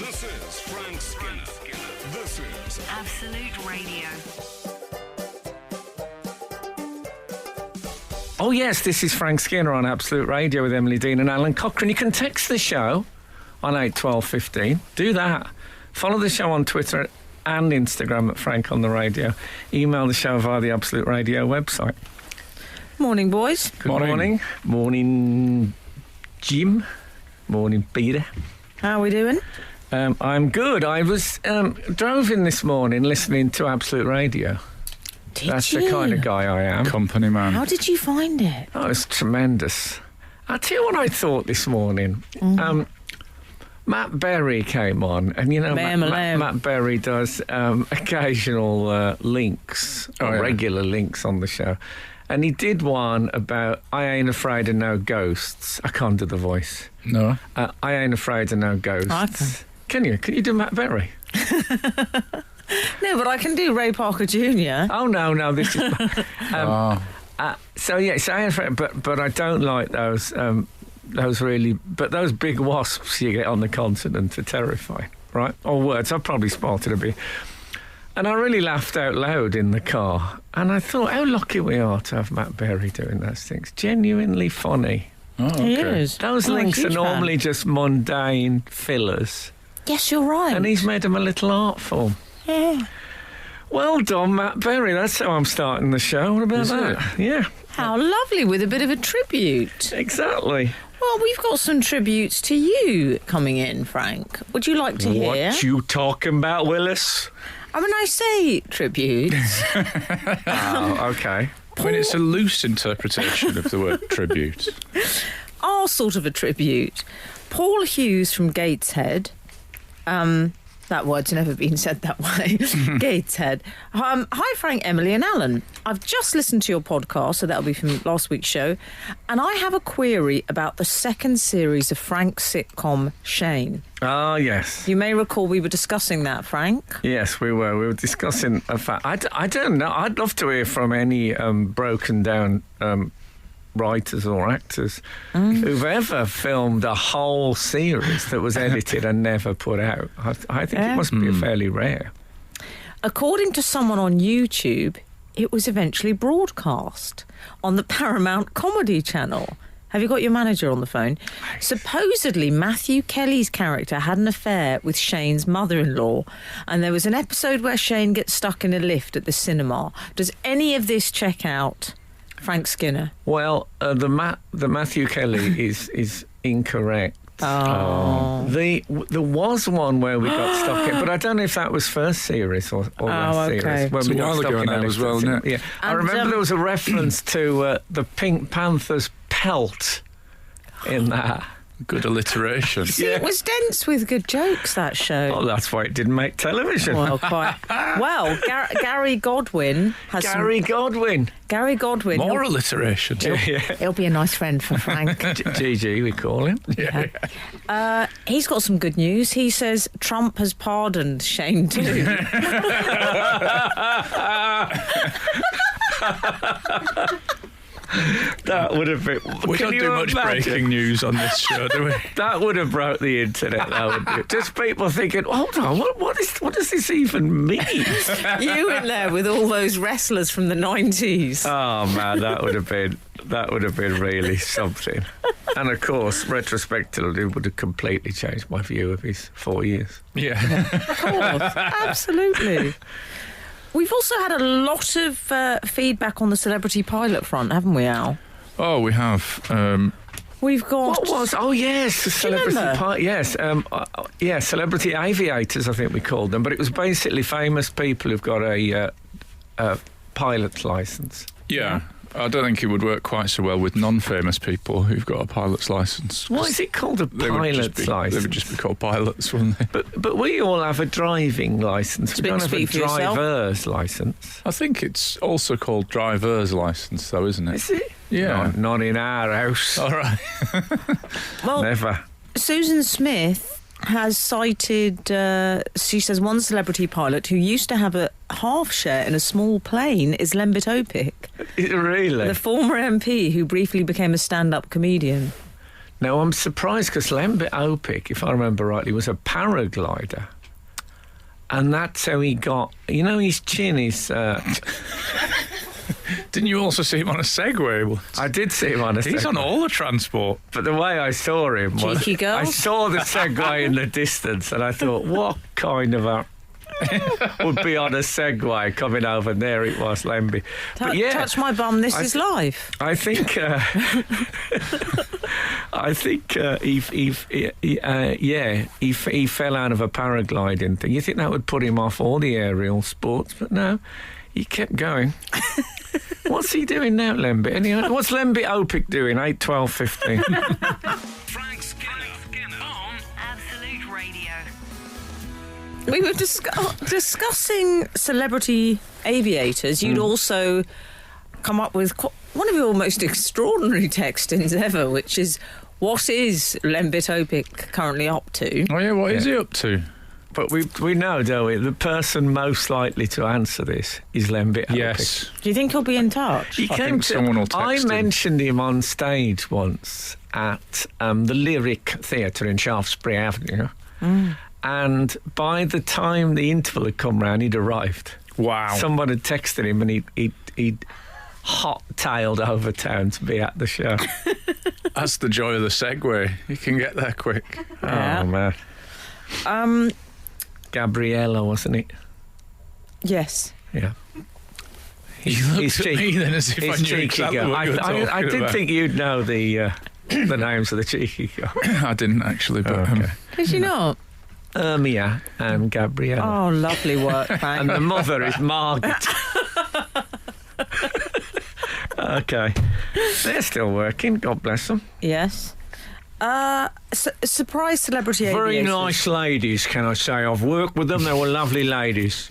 This is Frank Skinner. This is Absolute Radio. Oh, yes, this is Frank Skinner on Absolute Radio with Emily Dean and Alan Cochrane. You can text the show on 81215. Do that. Follow the show on Twitter and Instagram at Frank on the Radio. Email the show via the Absolute Radio website. Morning, boys. Good morning. Morning, Jim. Morning, Peter. How are we doing? I'm good. I was drove in this morning listening to Absolute Radio. That's the kind of guy I am. Company man. How did you find it? Oh, it's tremendous. I'll tell you what I thought this morning. Matt Berry came on, and you know, Matt Berry does occasional links, regular links on the show. And he did one about I ain't afraid of no ghosts. I can't do the voice. No. I ain't afraid of no ghosts. Can you? Can you do Matt Berry? No, but I can do Ray Parker Jr. Oh no, this is. So I ain't afraid, but I don't like those really. But those big wasps you get on the continent are terrifying, right? Or words. I've probably spotted a bit. And I really laughed out loud in the car. And I thought, how lucky we are to have Matt Berry doing those things. Genuinely funny. Oh, okay. He is. Those links are normally just mundane fillers. Yes, you're right. And he's made them a little art form. Yeah. Well done, Matt Berry. That's how I'm starting the show. What about that? Yeah. How lovely, with a bit of a tribute. Exactly. Well, we've got some tributes to you coming in, Frank. Would you like to hear? What you talking about, Willis? When I say tributes... Oh, okay. I mean, it's a loose interpretation of the word tribute. Our sort of a tribute. Paul Hughes from Gateshead. That word's never been said that way. Gateshead. Hi, Frank, Emily and Alan. I've just listened to your podcast, so that'll be from last week's show, and I have a query about the second series of Frank's sitcom, Shane. Ah, yes. You may recall we were discussing that, Frank. Yes, we were. We were discussing a fact. I don't know. I'd love to hear from any broken down writers or actors who've ever filmed a whole series that was edited and never put out. I think it must be fairly rare. According to someone on YouTube, it was eventually broadcast on the Paramount Comedy Channel. Have you got your manager on the phone? Supposedly, Matthew Kelly's character had an affair with Shane's mother-in-law, and there was an episode where Shane gets stuck in a lift at the cinema. Does any of this check out Frank Skinner? Well, the Matthew Kelly is incorrect. Oh. There was one where we got stuck in, but I don't know if that was first series or last series. When It's we a got while stuck ago in now a as lift. well, isn't it? Yeah. I remember there was a reference to the Pink Panther's pelt in that. Good alliteration. See, it was dense with good jokes, that show. Oh, that's why it didn't make television. Well, quite. Well, Gary Godwin has Godwin. Gary Godwin. More alliteration. He'll be a nice friend for Frank. GG, we call him. Yeah. He's got some good news. He says Trump has pardoned Shane too. That would have been... We don't do much breaking news on this show, do we? That would have broke the internet, that would. Just people thinking, hold on, what does this even mean? You in there with all those wrestlers from the 90s. Oh, man, that would have been really something. And, of course, retrospectively, it would have completely changed my view of his 4 years. Yeah. Of course, absolutely. We've also had a lot of feedback on the celebrity pilot front, haven't we, Al? Oh, we have. We've got... What was... Oh, yes, the celebrity pilot. Yes, celebrity aviators, I think we called them. But it was basically famous people who've got a pilot's licence. Yeah. I don't think it would work quite so well with non-famous people who've got a pilot's licence. Why is it called a pilot's licence? They would just be called pilots, wouldn't they? But we all have a driving licence. We don't have a driver's licence. I think it's also called driver's licence, though, isn't it? Is it? Yeah. Not in our house. All right. Well, never. Susan Smith has cited, she says, one celebrity pilot who used to have a half share in a small plane is Lembit Opik. Really? The former MP who briefly became a stand-up comedian. Now, I'm surprised because Lembit Opik, if I remember rightly, was a paraglider. And that's how he got... You know, his chin is... Didn't you also see him on a Segway once? I did see him on a He's Segway. on all the transport. But the way I saw him was... Cheeky girl. I saw the Segway in the distance and I thought, what kind of a... would be on a Segway coming over, and there it was, Lemby. But yeah, Touch my bum, this is life. I think... he fell out of a paragliding thing. You think that would put him off all the aerial sports, but no, he kept going. What's he doing now, Lembit? Anyway, what's Lembit Opik doing? 8, 12, 15. Frank Skinner on Absolute Radio. We were discussing celebrity aviators. You'd also come up with one of your most extraordinary textings ever, which is, what is Lembit Opik currently up to? Oh, yeah, what is he up to? But we know, don't we, the person most likely to answer this is Lembit Opik. Yes. Do you think he'll be in touch? He I came think to, someone will I text him. mentioned him on stage once at the Lyric Theatre in Shaftesbury Avenue. And by the time the interval had come round, he'd arrived. Wow. Someone had texted him and he'd hot-tailed over town to be at the show. That's the joy of the Segway. You can get there quick. Yeah. Oh, man. Gabriella, wasn't it? Yes. Yeah. You looked at me then as if I he's knew cheeky exactly girl. what you were talking I did about. think you'd know the names of the cheeky girl. I didn't actually, but Okay. Did you not? Ermia and Gabriella. Oh, lovely work, Frank. And the mother is Margaret. Okay. They're still working, God bless them. Yes. Surprise celebrity Very aviators. nice ladies, can I say. I've worked with them, they were lovely ladies.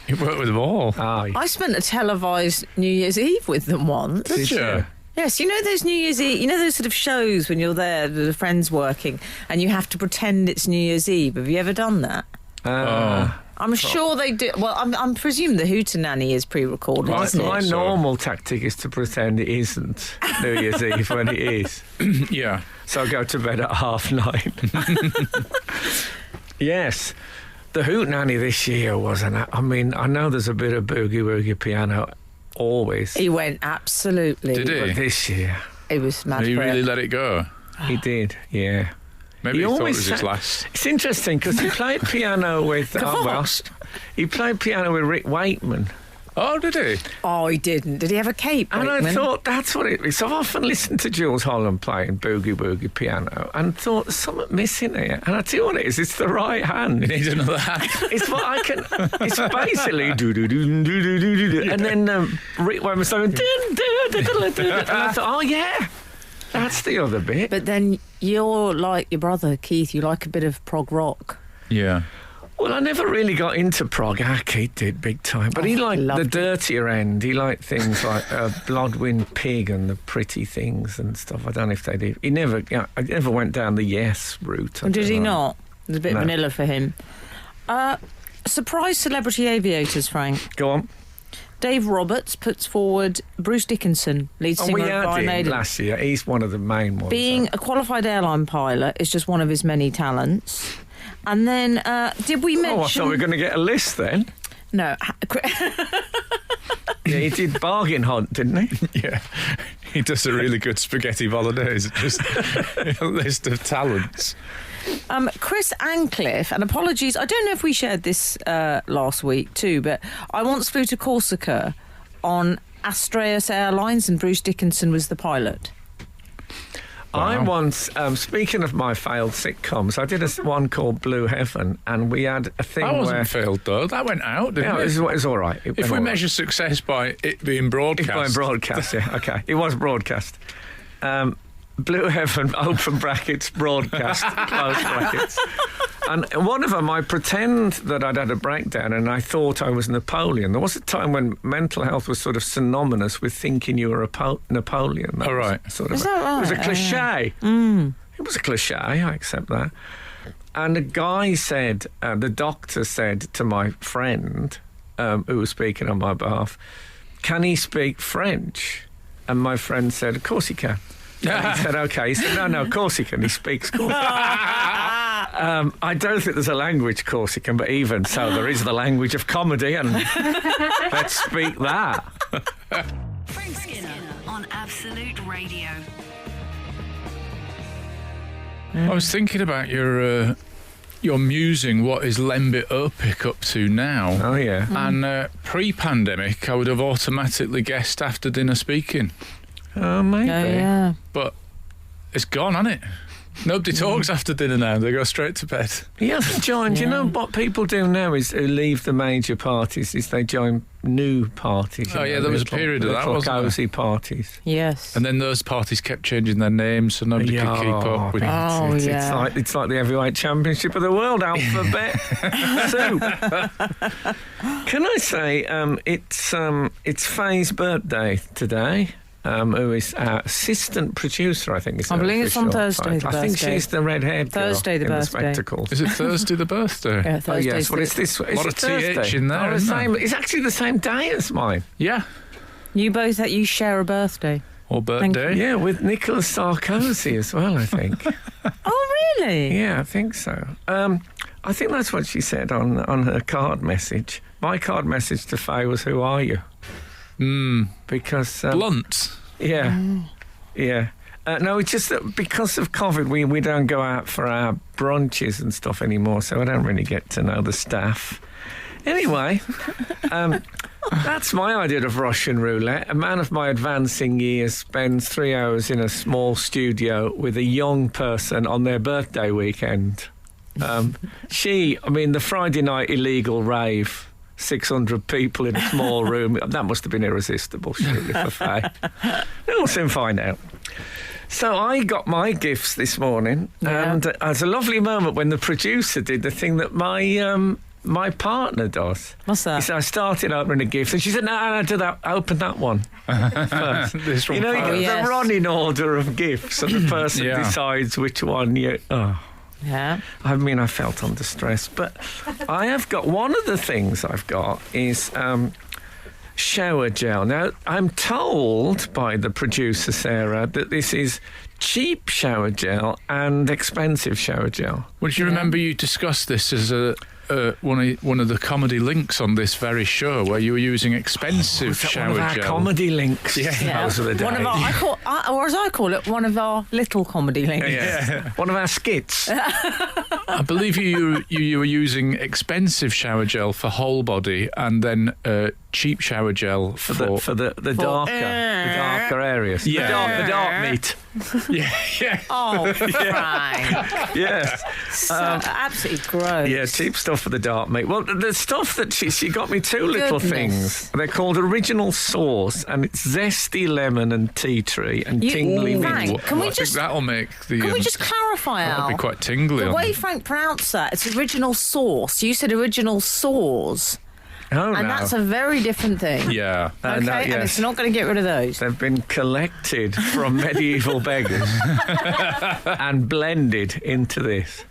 you worked with them all. Aye. I spent a televised New Year's Eve with them once. Did you? Yes, you know those New Year's Eve, you know those sort of shows when you're there, the friends working, and you have to pretend it's New Year's Eve. Have you ever done that? I'm sure they do. Well, I'm presume the Hootenanny is pre-recorded, isn't My it? so. normal tactic is to pretend it isn't New Year's Eve when it is. Yeah. So I go to bed at 9:30. Yes. The Hootenanny this year wasn't... I mean, I know there's a bit of boogie-woogie piano always. He went absolutely. Did he? But this year, It was mad. He for really it. let it go. he did, yeah. Maybe He he thought it always was his sa- last. It's interesting because he played piano with... he played piano with Rick Wakeman. Oh, did he? Oh, he didn't. Did he have a cape? And Wakeman? I thought that's what it is. I've often listened to Jules Holland playing boogie-woogie piano and thought there's something missing here. And I tell you what it is, it's the right hand. He needs another hand. It's what I can... It's basically... do-do-do-do-do-do-do. And then Rick Wakeman's going... And I thought, oh, yeah, that's the other bit. But then you're like your brother, Keith. You like a bit of prog rock. Yeah. Well, I never really got into prog. Keith did big time. But he liked the loved it. dirtier end. He liked things like Bloodwind Pig and the Pretty Things and stuff. I don't know if they did. He never went down the Yes route. I Did don't he know. not? It was a bit No. vanilla for him. Surprise celebrity aviators, Frank. Go on. Dave Roberts puts forward Bruce Dickinson, lead Oh, singer we of had Iron him Maiden. last year. He's one of the main ones. Being a qualified airline pilot is just one of his many talents. And then, did we mention... Oh, I thought we were going to get a list then. No. Yeah, he did Bargain Hunt, didn't he? Yeah. He does a really good spaghetti bolognese. Just a list of talents. Chris Ancliffe, and apologies, I don't know if we shared this last week too, but I once flew to Corsica on Astraeus Airlines and Bruce Dickinson was the pilot. I Wow. once, speaking of my failed sitcoms, I did one called Blue Heaven, and we had a thing That where... wasn't failed, though. That went out, didn't Yeah, it? it was all right. If we measure success by it being broadcast... By broadcast, yeah, okay. It was broadcast. Blue Heaven, open brackets, broadcast, close brackets. And one of them, I pretend that I'd had a breakdown and I thought I was Napoleon. There was a time when mental health was sort of synonymous with thinking you were Napoleon. That Oh, was right. Sort of Is that right? It was a cliche. It was a cliche, I accept that. And the guy said, the doctor said to my friend, who was speaking on my behalf, can he speak French? And my friend said, of course he can. And he said, OK. He said, no, Corsican. He speaks Corsican. I don't think there's a language Corsican, but even so, there is the language of comedy, and let's speak that. Frank Skinner on Absolute Radio. I was thinking about your musing. What is Lembit Opik up to now? Oh, yeah. And pre-pandemic, I would have automatically guessed after dinner speaking. Oh, maybe. Oh, yeah. But it's gone, hasn't it? Nobody talks after dinner now. They go straight to bed. He hasn't joined. You know what people do now is who leave the major parties is they join new parties. Oh, yeah, there was a period of that, wasn't there? Cosy parties. Yes. And then those parties kept changing their names so nobody could keep up with it. It's like the heavyweight championship of the world alphabet soup. Can I say it's Faye's birthday today? Who is our assistant producer, I think. I believe it's on Thursday, the I think birthday. she's the red-haired girl Thursday, the in birthday. the spectacles. Is it Thursday the birthday? Yeah, Oh, Thursday's yes. Well, it's this. A lot of TH in there, the isn't there? same. It's actually the same day as mine. Yeah. You share a birthday. Or birthday. Yeah, with Nicolas Sarkozy as well, I think. Oh, really? Yeah, I think so. I think that's what she said on her card message. My card message to Faye was, "Who are you?" Because Blunt. yeah, yeah. No, it's just that because of COVID, we don't go out for our brunches and stuff anymore, so I don't really get to know the staff. Anyway, that's my idea of Russian roulette. A man of my advancing years spends 3 hours in a small studio with a young person on their birthday weekend. The Friday night illegal rave, 600 people in a small room, that must have been irresistible, surely, for Faye. We'll soon find out. So I got my gifts this morning, and it was a lovely moment when the producer did the thing that my partner does. What's that? He said, I started opening a gift, and she said, no, do that. Open that one first. This one You know, you first. get the running order of gifts, and the person Yeah. decides which one you... Oh. Yeah. I mean, I felt under stress, but I have got... One of the things I've got is shower gel. Now, I'm told by the producer, Sarah, that this is cheap shower gel and expensive shower gel. Well, do you remember you discussed this as one of the comedy links on this very show, where you were using expensive Was that shower one of our gel? comedy links? Yeah. Those are the days. One of our, or as I call it, one of our little comedy links. Yeah. One of our skits. I believe you were using expensive shower gel for whole body, and then cheap shower gel for the darker areas. Yeah. The dark meat. yeah. Oh, Frank. Yes. So absolutely gross. Yeah, cheap stuff for the dark meat. Well, the stuff that she got me two little things. They're called Original Sauce, and it's zesty lemon and tea tree and tingly Frank, mint. can we I just... think that'll make the. Can we just clarify, that'll Al? be quite tingly. The on way them. Frank pronounced that, it's original sauce. You said original sauce. Oh, And no. that's a very different thing. Yeah. Okay, no, and yes. it's not going to get rid of those. They've been collected from medieval beggars and blended into this.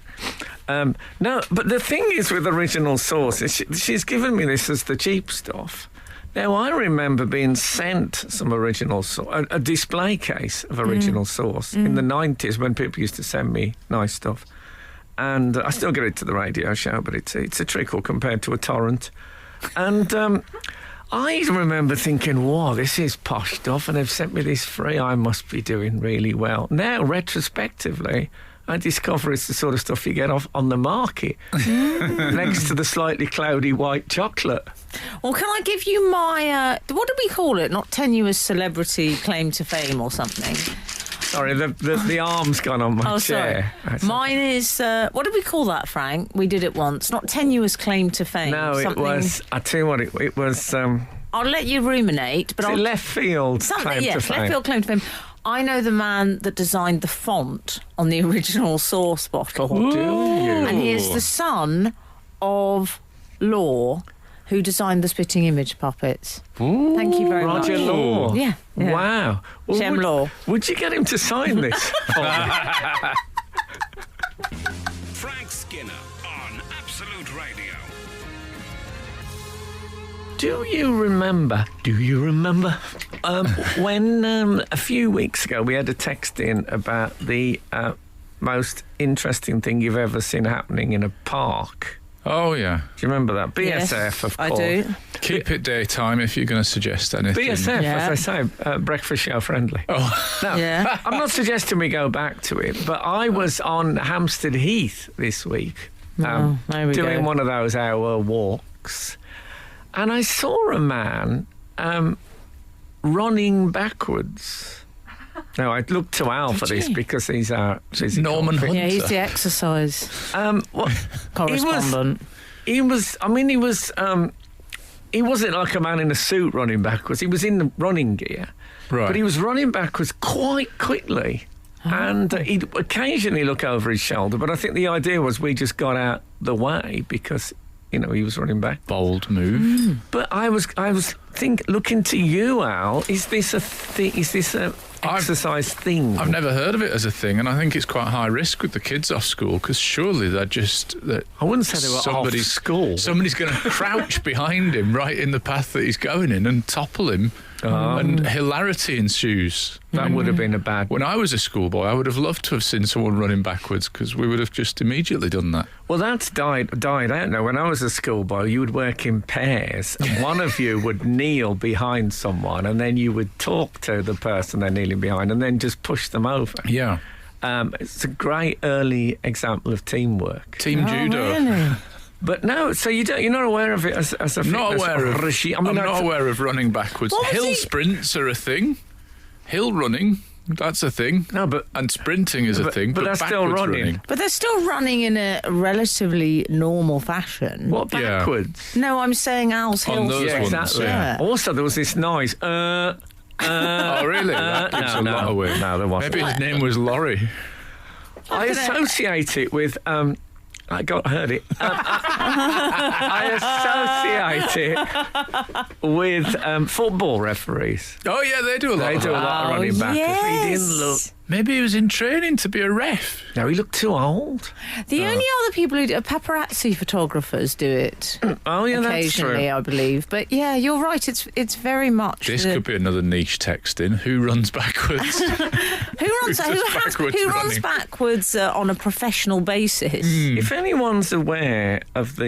No, but the thing is with Original Sauce, is she's given me this as the cheap stuff. Now, I remember being sent some Original Sauce, a display case of Original Sauce in the 90s when people used to send me nice stuff. And I still get it to the radio show, but it's a trickle compared to a torrent. And I remember thinking, wow, this is posh stuff, and they've sent me this free. I must be doing really well. Now, retrospectively, I discover it's the sort of stuff you get off on the market next to the slightly cloudy white chocolate. Well, can I give you my, what do we call it? Not tenuous celebrity claim to fame or something. Sorry, the arm's gone on my chair. Sorry. Mine is, what did we call that, Frank? We did it once. Not tenuous claim to fame. No, something... it was, I tell you what, it was... I'll let you ruminate, but I'll... left field Something, claim to yes, fame. left field claim to fame. I know the man that designed the font on the Original Sauce bottle. Do you? And he is the son of Law, who designed the spitting image puppets. Thank you very much. Roger Law. Yeah. Wow. Well, Shem Law. Would you get him to sign this? Frank Skinner on Absolute Radio. Do you remember when a few weeks ago we had a text in about the most interesting thing you've ever seen happening in a park? Oh, yeah. Do you remember that? BSF, Yes, of I course. do. Keep it daytime if you're going to suggest anything. BSF, Yeah. as I say, breakfast show friendly. Oh, No, Yeah. I'm not suggesting we go back to it, but I was on Hampstead Heath this week Oh, there we doing go. one of those hour walks, and I saw a man running backwards. Now, I looked to Al for this you? because he's our physical Norman fit- Hunt. Yeah, he's the exercise Well, correspondent. he wasn't like a man in a suit running backwards. He was in the running gear. Right. But he was running backwards quite quickly. And he'd occasionally look over his shoulder. But I think the idea was we just got out the way because, he was running back. Bold move. But I was looking to you, Al. Is this a thing? Is this a exercise thing? I've never heard of it as a thing, and I think it's quite high risk with the kids off school because surely they're just... I wouldn't say they were off school. Somebody's going to crouch behind him right in the path that he's going in and topple him, and hilarity ensues. That would have been a bad... When I was a schoolboy, I would have loved to have seen someone running backwards because we would have just immediately done that. Well, that's died out now. When I was a schoolboy, you would work in pairs, and one of you would kneel behind someone, and then you would talk to the person they're kneeling behind, and then just push them over. Yeah. It's a great early example of teamwork. Team judo. Really? But no, so you're not aware of it as a Not fitness aware of. regime? I'm not aware of running backwards. What was Hill he- sprints are a thing. Hill running, that's a thing. No, but And sprinting is a thing. but that's still backwards running. But they're still running in a relatively normal fashion. what Yeah. backwards? No, I'm saying Al's On Hill those Yeah, ones, exactly. yeah. Also, there was this noise. Oh, really? That gives a lot away. No, there wasn't. Maybe his name was Laurie. I associate it with. I heard it. I associate it with football referees. Oh, yeah, they do a lot They of do a that. lot of running back. yes. He didn't look. Maybe he was in training to be a ref. No, he looked too old. The only other people who do paparazzi photographers do it Oh yeah, that's occasionally, true. I believe. But yeah, you're right. It's very much This the- could be another niche text in. Who runs backwards? who runs Just backwards who runs running. backwards on a professional basis. If anyone's aware of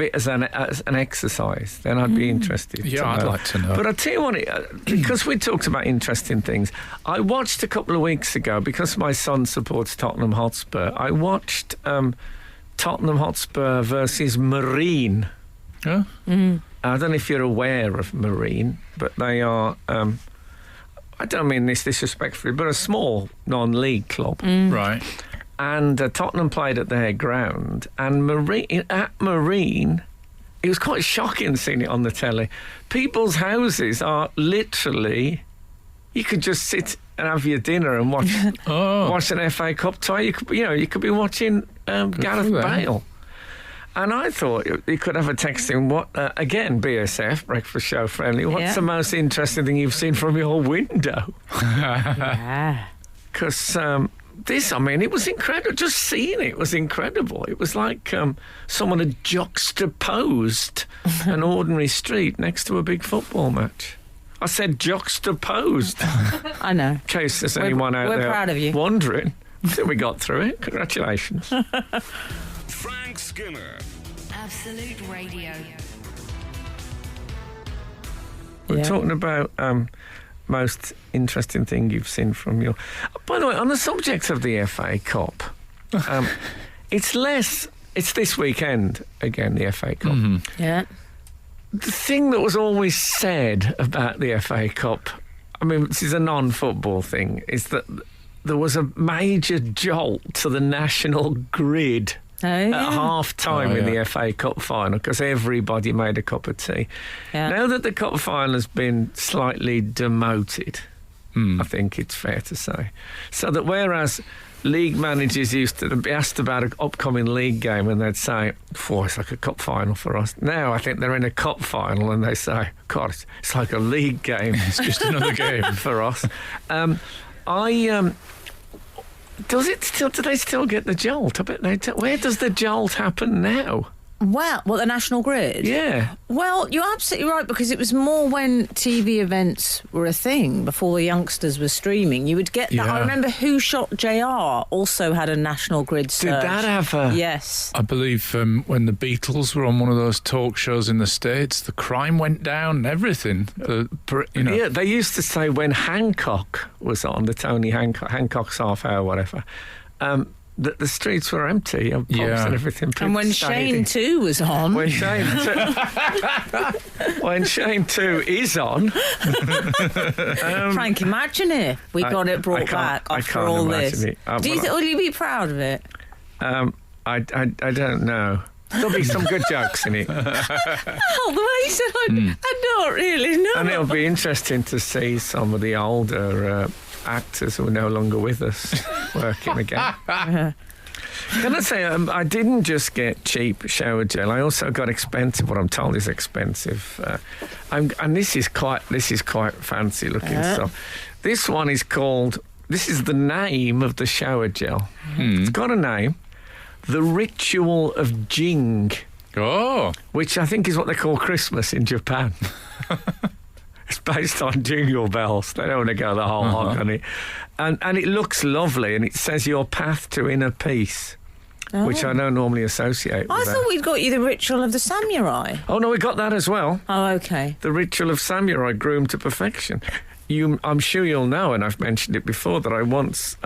it as an exercise, then I'd be interested. Yeah, to I'd know. like to know. But I tell you what, because we talked about interesting things, I watched a couple of weeks ago because my son supports Tottenham Hotspur. I watched Tottenham Hotspur versus Marine. Yeah. I don't know if you're aware of Marine, but they are. I don't mean this disrespectfully, but a small non-league club. Right. And Tottenham played at their ground, and at Marine, it was quite shocking seeing it on the telly. People's houses are literally, you could just sit and have your dinner and watch watch an FA Cup tie. You could be watching Gareth for them. Bale. And I thought you could have a text in what again, BSF breakfast show friendly. What's Yeah. the most interesting thing you've seen from your window? Yeah. Because it was incredible. Just seeing it was incredible. It was like someone had juxtaposed an ordinary street next to a big football match. I said juxtaposed. I know. In case there's anyone out we're there proud of you. wondering. I think we got through it. Congratulations. Frank Skinner. Absolute Radio. We're Yeah. talking about most interesting thing you've seen from your... By the way, on the subject of the FA Cup, it's this weekend, again, the FA Cup. Mm-hmm. Yeah. The thing that was always said about the FA Cup, I mean, this is a non-football thing, is that there was a major jolt to the national grid Oh, at yeah. half-time in yeah. the FA Cup final because everybody made a cup of tea. Yeah. Now that the cup final has been slightly demoted, I think it's fair to say, so that whereas league managers used to be asked about an upcoming league game and they'd say, it's like a cup final for us. Now I think they're in a cup final and they say, God, it's like a league game. It's just another game. For us. Do they still get the jolt? I bet they do. Where does the jolt happen now? Well, what, the National Grid? Yeah. Well, you're absolutely right, because it was more when TV events were a thing, before the youngsters were streaming. You would get that. Yeah. I remember Who Shot JR also had a National Grid surge. Did that have a... Yes. I believe when the Beatles were on one of those talk shows in the States, the crime went down and everything. Yeah, they used to say when Hancock was on, the Tony Hancock's half hour, whatever, that the streets were empty of pubs and everything. And when Shane 2 was on. When Shane 2, when Shane 2 is on. Frank, imagine if we got it brought back after all this. Will you be proud of it? I don't know. There'll be some good jokes in it. Oh, the way you said, I don't really know. And it'll be interesting to see some of the older actors who are no longer with us working again. Can I say, I didn't just get cheap shower gel. I also got expensive. What I'm told is expensive, and this is quite fancy looking stuff. This one is called. This is the name of the shower gel. It's got a name. The Ritual of Jing. Oh, which I think is what they call Christmas in Japan. It's based on jingle bells. They don't want to go the whole hog on it. And it looks lovely, and it says your path to inner peace, which I don't normally associate with I that. thought we'd got you the Ritual of the Samurai. Oh, no, we got that as well. Oh, okay. The Ritual of Samurai, groomed to perfection. I'm sure you'll know, and I've mentioned it before, that I once,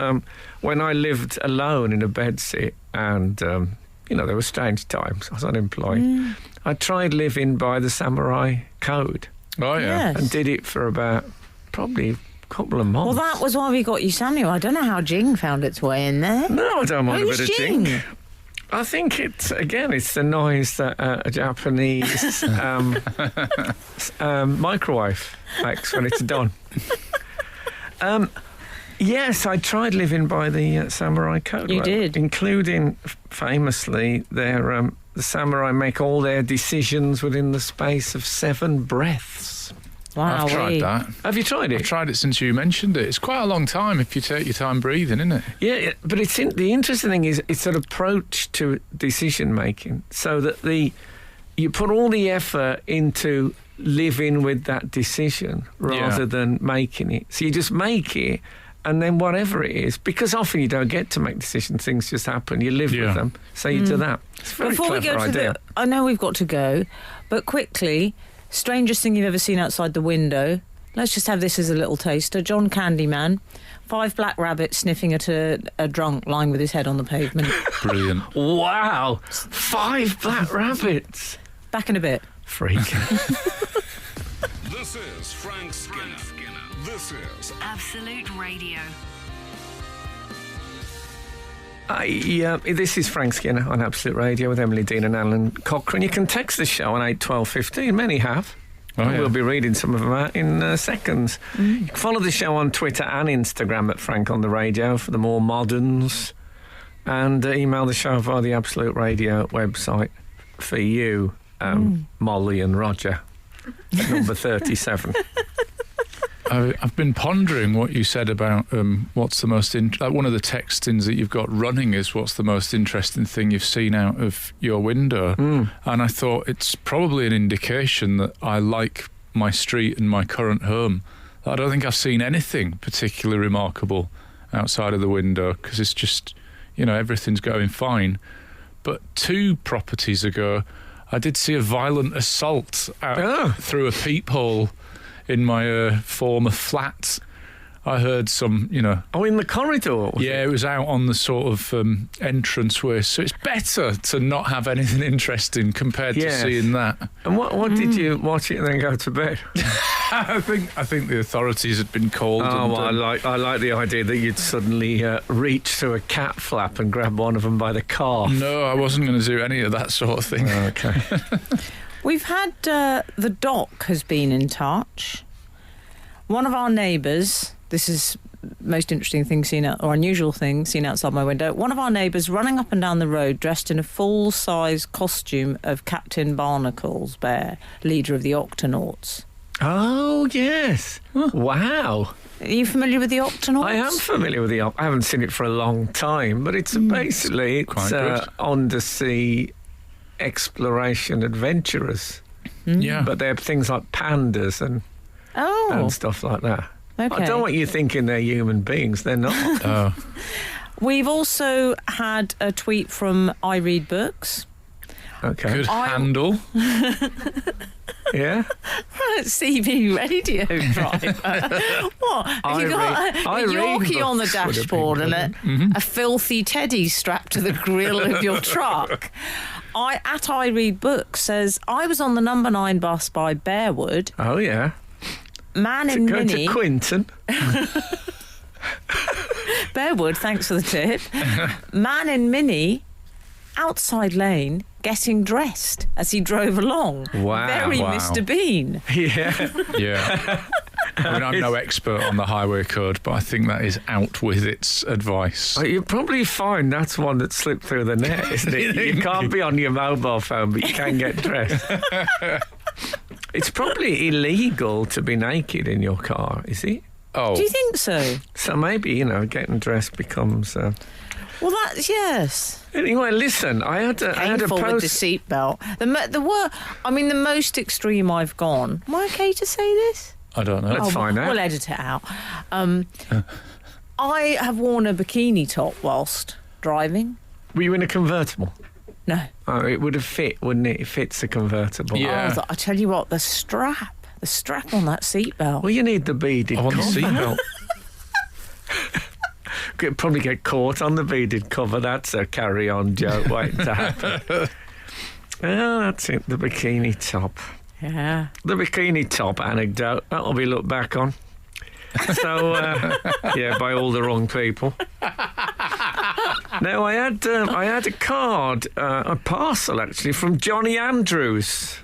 when I lived alone in a bedsit, and, there were strange times, I was unemployed, I tried living by the samurai code. Oh, yeah. Yes. And did it for about probably a couple of months. Well, that was why we got you Samuel. I don't know how Jing found its way in there. No, I don't mind Who's a bit Jing? of Jing. I think it's the noise that a Japanese microwave makes when it's done. Yes, I tried living by the samurai code. You did? Including, famously, the samurai make all their decisions within the space of 7 breaths. Wow. I've tried that. Have you tried it? I've tried it since you mentioned it. It's quite a long time if you take your time breathing, isn't it? Yeah, but the interesting thing is it's an approach to decision making, so that you put all the effort into living with that decision rather than making it. So you just make it, and then whatever it is, because often you don't get to make decisions, things just happen. You live with them, so you do that. It's a very Before we clever go to idea. I know we've got to go, but quickly, strangest thing you've ever seen outside the window. Let's just have this as a little taster. John Candyman, 5 black rabbits sniffing at a drunk lying with his head on the pavement. Brilliant. Wow, 5 black rabbits. Back in a bit. Freak. This is Frank Skinner. This is Absolute Radio. This is Frank Skinner on Absolute Radio with Emily Dean and Alan Cochrane. You can text the show on 81215. Many have. We'll be reading some of them out in seconds. You can follow the show on Twitter and Instagram at Frank on the Radio for the more moderns. And email the show via the Absolute Radio website for you, Molly and Roger, at number 37. I've been pondering what you said about what's the most... one of the textings that you've got running is what's the most interesting thing you've seen out of your window. And I thought it's probably an indication that I like my street and my current home. I don't think I've seen anything particularly remarkable outside of the window, because it's just, everything's going fine. But 2 properties ago, I did see a violent assault out through a peephole in my former flat. I heard some, Oh, in the corridor? Yeah, it was out on the sort of entranceway. So it's better to not have anything interesting compared to seeing that. And what did you watch it and then go to bed? I think the authorities had been called. Oh, well, I like the idea that you'd suddenly reach through a cat flap and grab one of them by the calf. No, I wasn't going to do any of that sort of thing. Okay. We've had the doc has been in touch. One of our neighbours, this is most interesting thing seen out, or unusual thing seen outside my window. One of our neighbours running up and down the road dressed in a full-size costume of Captain Barnacle's bear, leader of the Octonauts. Oh, yes. Wow. Are you familiar with the Octonauts? I am familiar with the I haven't seen it for a long time, but it's basically quite good. undersea exploration adventurers. Yeah. But they're things like pandas and stuff like that. Okay. I don't want you thinking they're human beings. They're not. Oh. We've also had a tweet from I Read Books. Okay. Good handle. Yeah. CB radio driver. What? Have you got a Yorkie on the Books would have dashboard been and a filthy teddy strapped to the grill of your truck? I Read Books says, I was on the number 9 bus by Bearwood. Oh, yeah. Man in Going Mini. to Quinton. Bearwood, thanks for the tip. Man in Mini, outside lane, getting dressed as he drove along. Wow. Very Mr. Bean. Yeah. Yeah. I mean, I'm no expert on the highway code, but I think that is out with its advice. Well, you'll probably find that's one that slipped through the net, isn't it? You can't be on your mobile phone, but you can get dressed. It's probably illegal to be naked in your car, is it? Oh. Do you think so? So maybe, getting dressed becomes... Well, that's yes. Anyway, listen, I had a Painful with the post... seatbelt. The most extreme I've gone. Am I okay to say this? I don't know. Let's find out. We'll edit it out. I have worn a bikini top whilst driving. Were you in a convertible? No. Oh, it would have fit, wouldn't it? It fits a convertible. Yeah. I tell you what, the strap on that seatbelt. Well, you need the beaded I want the cover. seatbelt. Could probably get caught on the beaded cover. That's a carry-on joke waiting to happen. Oh, that's it, the bikini top. Yeah. The bikini top anecdote, that'll be looked back on. So, by all the wrong people. Now, I had a card, a parcel actually, from Johnny Andrews.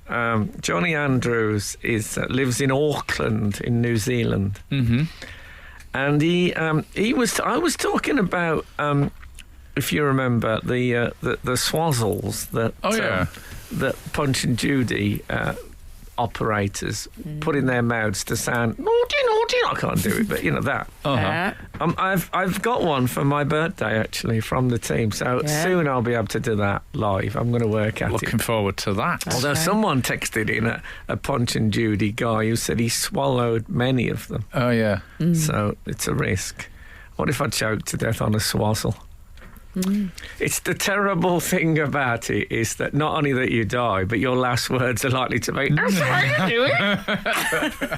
Johnny Andrews lives in Auckland in New Zealand. Mm-hmm. And I was talking about, if you remember, the swazzles that Punch and Judy operators put in their mouths to sound naughty. I can't do it, but that. Uh-huh. I've got one for my birthday actually from the team, so soon I'll be able to do that live. I'm going to work at it. Looking forward to that. Although someone texted in a Punch and Judy guy who said he swallowed many of them. Oh, yeah. So it's a risk. What if I choked to death on a swazzle? It's the terrible thing about it is that not only that you die, but your last words are likely to be, that's how you do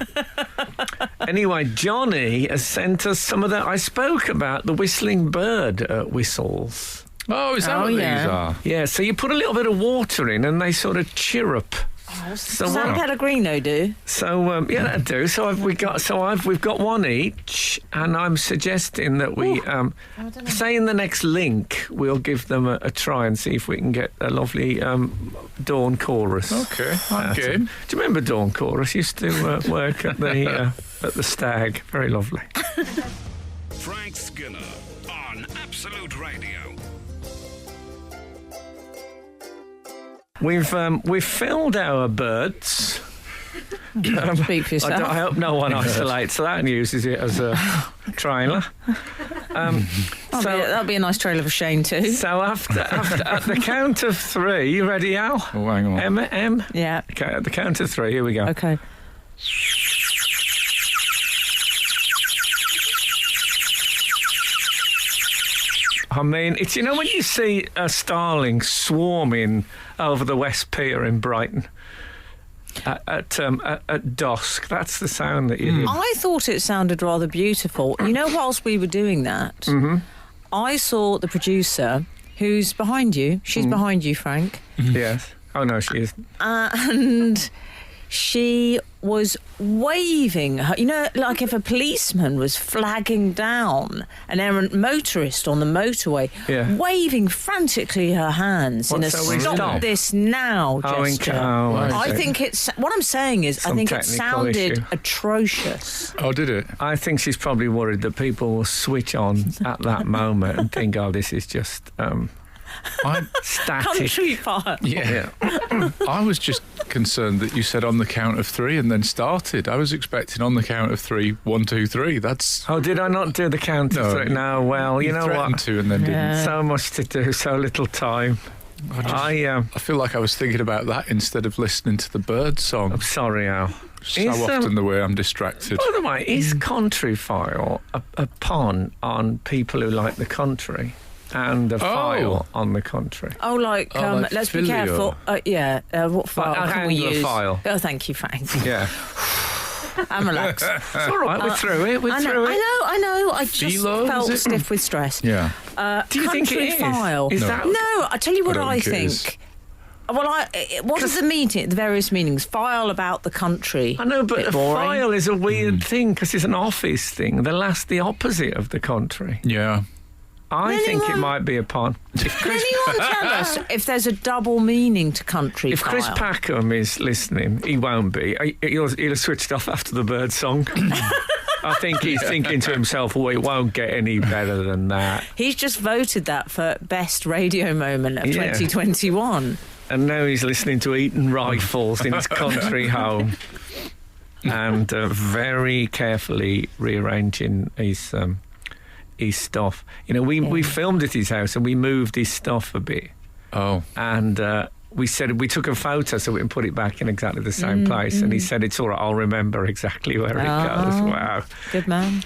it. Anyway, Johnny has sent us some of that. I spoke about the whistling bird whistles. Oh, is that what these are? Yeah, so you put a little bit of water in and they sort of chirrup. San Pellegrino do. So that'd do. So we've got one each, and I'm suggesting that we say in the next link we'll give them a try and see if we can get a lovely dawn chorus. Okay, I'm game. Do you remember dawn chorus? Used to work at the Stag. Very lovely. Frank Skinner on Absolute Radio. We've filled our birds. Speak for yourself. I hope no one isolates that and uses it as a trailer. That'll be a nice trailer for Shane too. So after at the count of 3, you ready, Al? Oh, hang on. M? Yeah. Okay, at the count of 3, here we go. Okay. I mean, it's when you see a starling swarming over the West Pier in Brighton at dusk. That's the sound that you hear. I thought it sounded rather beautiful. Whilst we were doing that, I saw the producer, who's behind you. She's behind you, Frank. Yes. Oh no, she is. And she was waving her, like if a policeman was flagging down an errant motorist on the motorway, waving frantically her hands in a stop this now gesture. I think it's, what I'm saying is, I think it sounded atrocious. Oh, did it? I think she's probably worried that people will switch on at that moment and think, oh, this is just static. Country fire. Yeah. I was just concerned that you said on the count of 3 and then started. I was expecting on the count of 3, 1, 2, 3. That's. Oh, did I not do the count of 3? No, well, you know what? To and then didn't. So much to do, so little time. I feel like I was thinking about that instead of listening to the bird song. I'm sorry, Al. So often the way I'm distracted. By the way, is Country File a pun on people who like the country? And a file on the country. Oh, like, like let's filio. be careful. What file can we use? File. Oh, thank you, Frank. Yeah. I'm relaxed. It's all right, we're through it. I know. I just Philo, felt is it? stiff with stress. Yeah. Do you think it Country is? File. Is No. that... No, I tell you what I don't I think it is. think. Well, what is the meaning? The various meanings. File about the country. I know, but Bit a boring. file is a weird thing because it's an office thing. The opposite of the country. Yeah. I think it anyone- might be a pun. Can anyone tell us if there's a double meaning to country If Chris file? Packham is listening, he won't be. He'll have switched off after the bird song. I think he's thinking to himself, well, it won't get any better than that. He's just voted that for best radio moment of Yeah. 2021. And now he's listening to Eton Rifles in his country home and very carefully rearranging his stuff. You know, we filmed at his house and we moved his stuff a bit. Oh. And we said we took a photo so we can put it back in exactly the same place. And he said, it's all right, I'll remember exactly where it goes. Wow. Good man.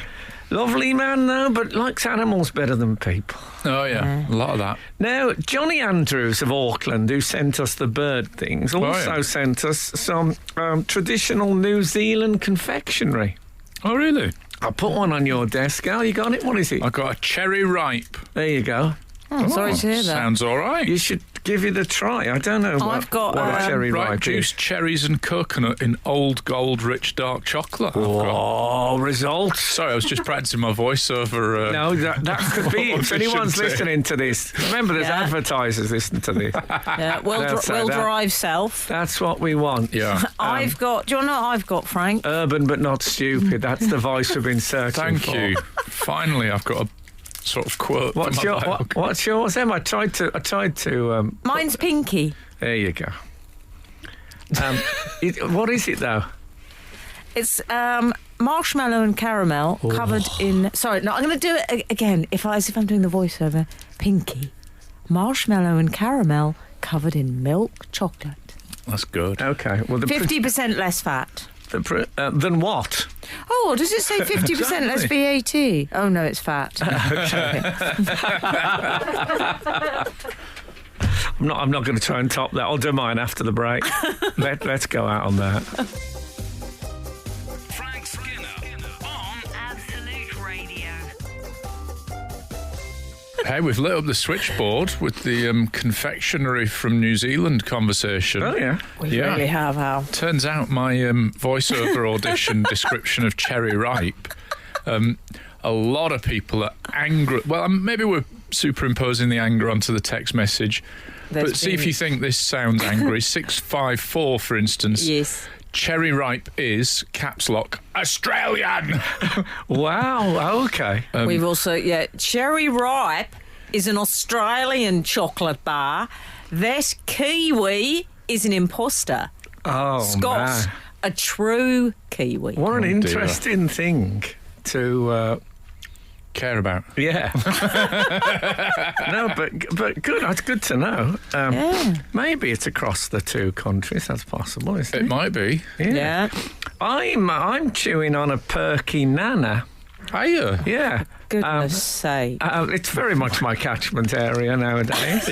Lovely man, though, but likes animals better than people. Oh, yeah. A lot of that. Now, Johnny Andrews of Auckland, who sent us the bird things, also sent us some traditional New Zealand confectionery. Oh, really? I put one on your desk, Al. You got it? What is it? I got a cherry ripe. There you go. Oh, sorry to hear that. Sounds all right. You should give it a try. I don't know I've got, what a cherry Ripe ripe juice, is. cherries and coconut in old gold rich dark chocolate. I've got. Oh, results. Sorry, I was just practicing my voiceover. No, that could be it. If What anyone's should say. listening to this, remember there's Yeah. advertisers listening to this. Yeah, Will They'll say that. Drive Self. That's what we want. Yeah. I've got. Do you want to know what I've got, Frank? Urban but not stupid. That's the voice we've been searching Thank for. you. Finally, I've got a sort of quote. What's for my your bio. what's yours, Em? I tried to. Mine's Pinky. There you go. What is it though? It's marshmallow and caramel covered in. Sorry, no, I'm going to do it again. As if I'm doing the voiceover. Pinky, marshmallow and caramel covered in milk chocolate. That's good. Okay. Well, 50% less fat. Than what? Oh, does it say 50% less VAT? Oh no, it's fat. I'm not going to try and top that. I'll do mine after the break. Let's go out on that. Frank Skinner on Absolute Radio. Hey, we've lit up the switchboard with the confectionery from New Zealand conversation. Oh yeah. We Yeah. really have, Al. Turns out my voiceover audition description of cherry ripe, a lot of people are angry. Well, maybe we're superimposing the anger onto the text message. But see if you think this sounds angry. 654, for instance. Yes. Cherry ripe is, caps lock, Australian. Wow. Okay. We've also, Cherry Ripe is an Australian chocolate bar. This Kiwi is an imposter. Oh, Scott's man. a true Kiwi. What an Oh, dear. interesting thing to. Care about. Yeah. No, but good. That's good to know. Yeah. Maybe it's across the two countries. That's possible, isn't It it? might be. Yeah. I'm chewing on a perky nana. Are you? Yeah. Goodness sake. It's very much my catchment area nowadays.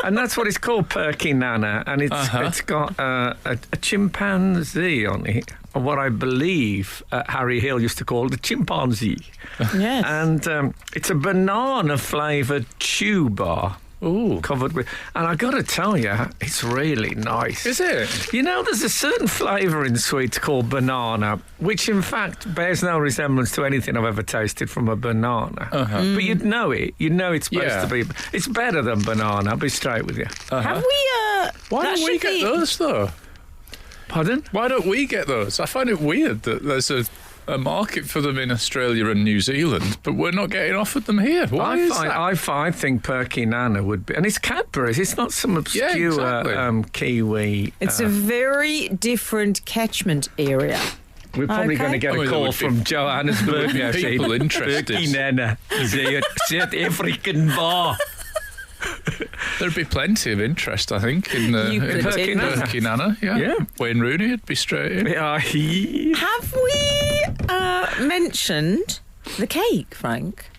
And that's what it's called, perky nana. And it's got a chimpanzee on it, or what I believe Harry Hill used to call the chimpanzee. Yes. And it's a banana-flavoured chew bar. Ooh. Covered with, and I got to tell you, it's really nice. Is it? You know, there's a certain flavour in sweets called banana, which in fact bears no resemblance to anything I've ever tasted from a banana. But you'd know it. You'd know it's supposed to be. It's better than banana. I'll be straight with you. Have we, Why that don't we should get be- those, though? Pardon? Why don't we get those? I find it weird that there's a market for them in Australia and New Zealand, but we're not getting offered them here. Why is that? I think Perky Nana would be, and it's Cadbury's. It's not some obscure exactly. Kiwi. It's a very different catchment area. We're probably Okay. going to get I a mean, there call would be- from Johannesburg now. saying, people interested. Perky Nana, South African bar. There'd be plenty of interest, I think, in You in could Perky Nana. Yeah. Yeah. Wayne Rooney would be straight in. Yeah, Have we mentioned the cake, Frank?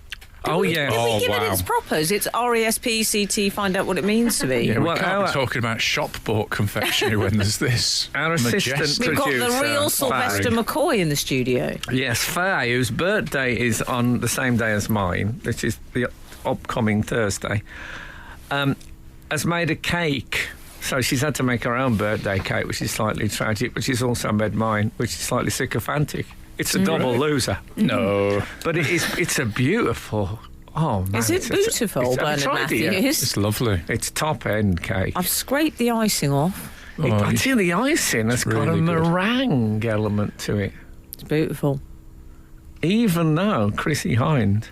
oh, yeah. Did we give wow. it its propers? It's RESPECT, find out what it means to be. Yeah, we Well, can't our- be talking about shop-bought confectionery when there's this. Our assistant majestic- We've got the producer, real Sylvester Faye. McCoy in the studio. Yes, Faye, whose birthday is on the same day as mine, which is the upcoming Thursday, has made a cake. So she's had to make her own birthday cake, which is slightly tragic, but she's also made mine, which is slightly sycophantic. It's a double loser. No, But it's a beautiful... Oh, man. Is it beautiful, have you Bernard tried it yet? Matthews? it's lovely. It's top-end cake. I've scraped the icing off. Oh, I tell you, the icing has got a really good. meringue element to it. It's beautiful. Even though Chrissy Hind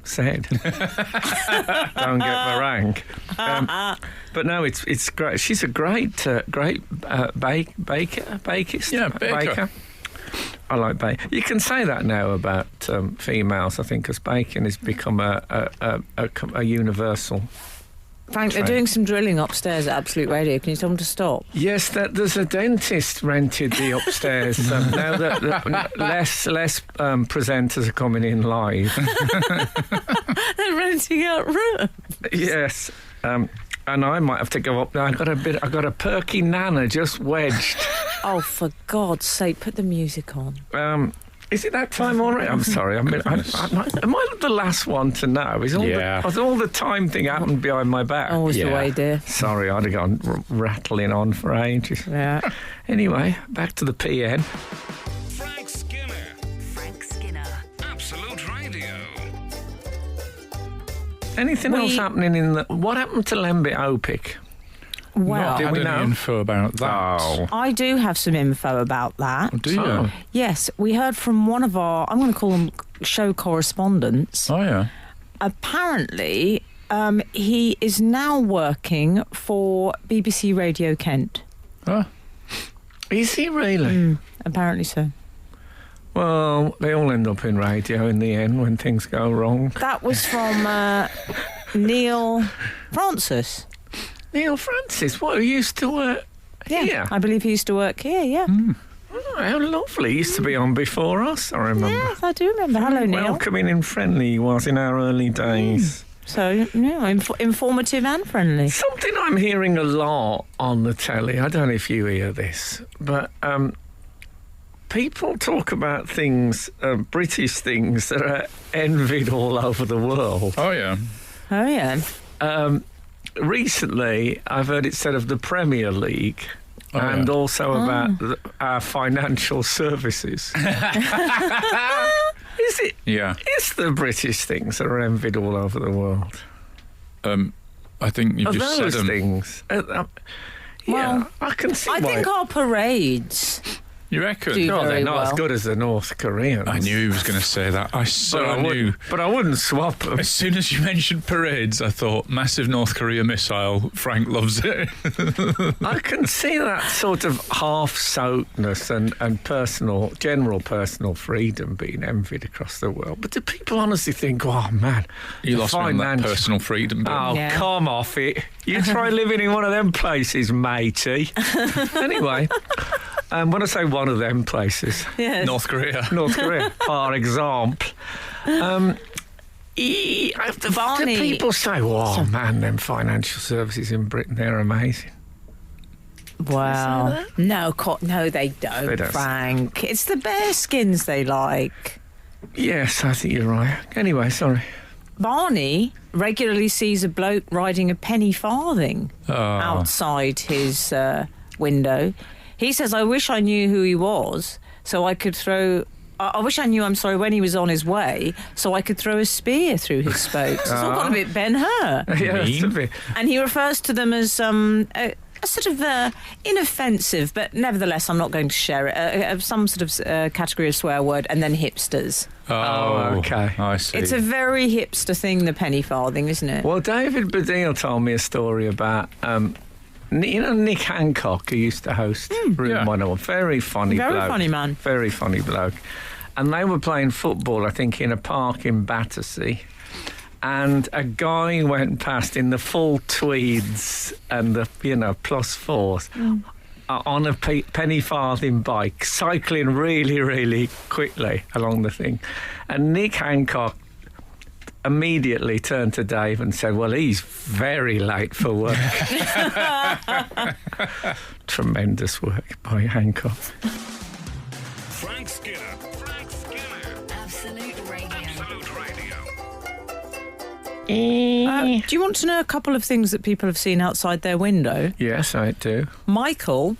said, "Don't get meringue," but no, it's great. She's a great bakist. Yeah, baker. I like bacon. You can say that now about females, I think, because bacon has become a universal. Frank, they're Right. doing some drilling upstairs at Absolute Radio. Can you tell them to stop? Yes, there's a dentist rented the upstairs. Now that less presenters are coming in live. They're renting out rooms. Yes, and I might have to go up there. I got a Perky Nana just wedged. Oh, for God's sake, put the music on. Is it that time already? I'm sorry. am I the last one to know? Has all the time thing happened behind my back? Always the way, dear. Sorry, I'd have gone rattling on for ages. Yeah. Anyway, back to the PN. Frank Skinner. Frank Skinner. Absolute Radio. Anything else happening in the... What happened to Lembit Opik? Well, Not Did had we any know? info about that. Oh. I do have some info about that. Do you? Oh. Yes, we heard from one of our, I'm going to call them show correspondents. Oh, yeah. Apparently, he is now working for BBC Radio Kent. Oh, Is he really? Apparently so. Well, they all end up in radio in the end when things go wrong. That was from Neil Francis. Neil Francis, what, who used to work here? I believe he used to work here, yeah. Oh, how lovely. He used to be on before us, I remember. Yes, I do remember. Hello, Neil. Welcoming and friendly he was in our early days. So, yeah, informative and friendly. Something I'm hearing a lot on the telly, I don't know if you hear this, but people talk about things, British things, that are envied all over the world. oh yeah. Oh, yeah. Recently, I've heard it said of the Premier League Oh, and yeah. also about our financial services. Is it? Yeah. It's the British things that are envied all over the world. I think you Are just said those them. things? Yeah, Well, I can see I why. think our parades You reckon? Do- No, they're very not as well. good as the North Koreans. I knew he was going to say that. I knew. wouldn't. But I wouldn't swap them. As soon as you mentioned parades, I thought, massive North Korea missile. Frank loves it. I can see that sort of half-soakedness and general personal freedom being envied across the world. But do people honestly think, oh, man... You the lost me on that financial- personal freedom bit. Oh, Yeah. come off it. You try living in one of them places, matey. Anyway, when I say one of them places, Yes. North Korea. North Korea, for example. The Barney- people say, oh, man, them financial services in Britain, they're amazing. Wow. No, no, they don't, They don't. Frank. It's the bear skins they like. Yes, I think you're right. Anyway, sorry. Barney regularly sees a bloke riding a penny farthing Oh. outside his window. He says, I wish I knew who he was so I could throw... I wish I knew, when he was on his way, so I could throw a spear through his spokes. It's all got a bit Ben-Hur. Yeah, it's a bit. And he refers to them as a sort of inoffensive, but nevertheless, I'm not going to share it, some sort of category of swear word, and then hipsters. Oh, okay. I see. It's a very hipster thing, the penny farthing, isn't it? Well, David Baddiel told me a story about, Nick Hancock, who used to host Room yeah. 101. Very funny Very bloke. funny man. Very funny bloke. And they were playing football, I think, in a park in Battersea. and a guy went past in the full tweeds and the, +4s on a penny farthing bike, cycling really, really quickly along the thing. And Nick Hancock immediately turned to Dave and said, well, he's very late for work. Tremendous work by Hancock. Frank Skinner. Frank Skinner. Absolute Radio. Absolute Radio. Do you want to know a couple of things that people have seen outside their window? Yes, I do. Michael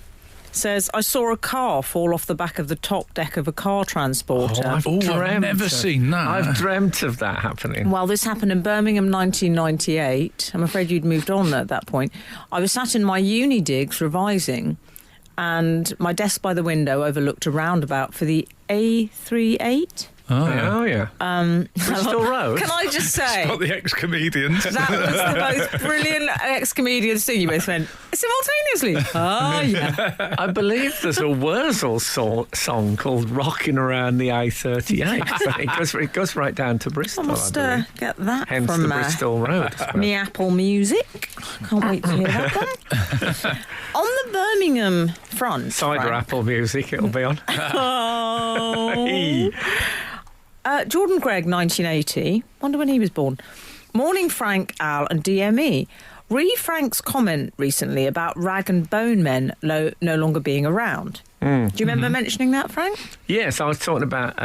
says, I saw a car fall off the back of the top deck of a car transporter. I've never seen that. I've dreamt of that happening. Well, this happened in Birmingham 1998. I'm afraid you'd moved on at that point. I was sat in my uni digs revising, and my desk by the window overlooked a roundabout for the A38. Oh, yeah. Bristol Road. Can I just say, Not the ex-comedians. that was the most brilliant ex-comedian thing. You both went simultaneously. Oh, yeah. I believe there's a Wurzel song called Rocking Around the A38. It goes right down to Bristol, I must get that hence from the Bristol Road. me Apple Music. Can't wait to hear that one. On the Birmingham front. Cider Frank, Apple Music, it'll be on. Oh. Jordan Gregg, 1980. Wonder when he was born. Morning, Frank, Al, and DME. Re Frank's comment recently about rag and bone men no longer being around. Do you remember mentioning that, Frank? Yes, I was talking about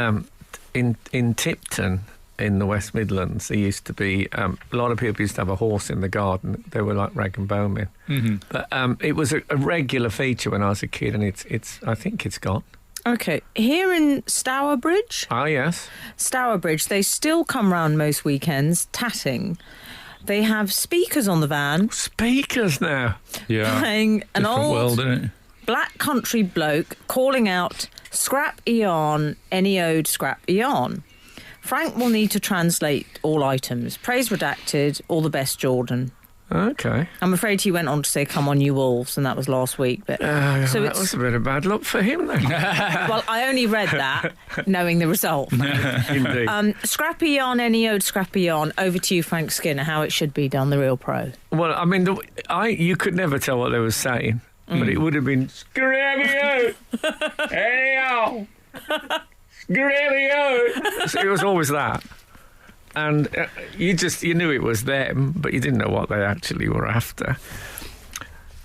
in Tipton in the West Midlands. There used to be a lot of people used to have a horse in the garden. They were like rag and bone men. Mm-hmm. But it was a regular feature when I was a kid, and it's I think it's gone. Okay, here in Stourbridge. Oh, yes. Stourbridge, they still come round most weekends tatting. They have speakers on the van Speakers now. Yeah. playing an Different old world, isn't it? black country bloke calling out, scrap eon, any ode scrap eon. Frank will need to translate all items. Praise redacted, all the best, Jordan. Okay. I'm afraid he went on to say, come on, you wolves, and that was last week. But So that was a bit of bad luck for him then. well, I only read that knowing the result. Indeed. Scrappy on, any ode scrappy on. Over to you, Frank Skinner, how it should be done, the real pro. Well, I mean, you could never tell what they were saying, but it would have been Scrappy-o, hey-o, Scrappy-o. So it was always that. And you knew it was them, but you didn't know what they actually were after.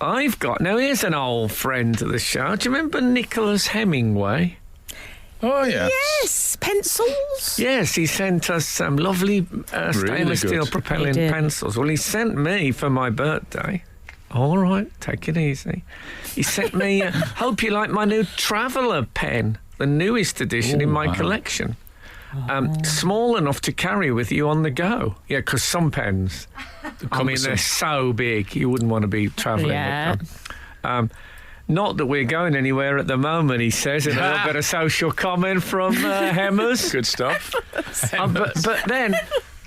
Now here's an old friend of the show. Do you remember Nicholas Hemingway? Oh, yeah. Yes, pencils. Yes, he sent us some lovely stainless steel good. propelling He did. pencils. Well, he sent me for my birthday. All right, take it easy. He sent me, hope you like my new Traveller pen, the newest edition in my collection. Small enough to carry with you on the go. Yeah, because some pens, I mean, they're so big, you wouldn't want to be travelling with them. Not that we're going anywhere at the moment, he says, in a little bit of social comment from Hemmers. Good stuff. But then,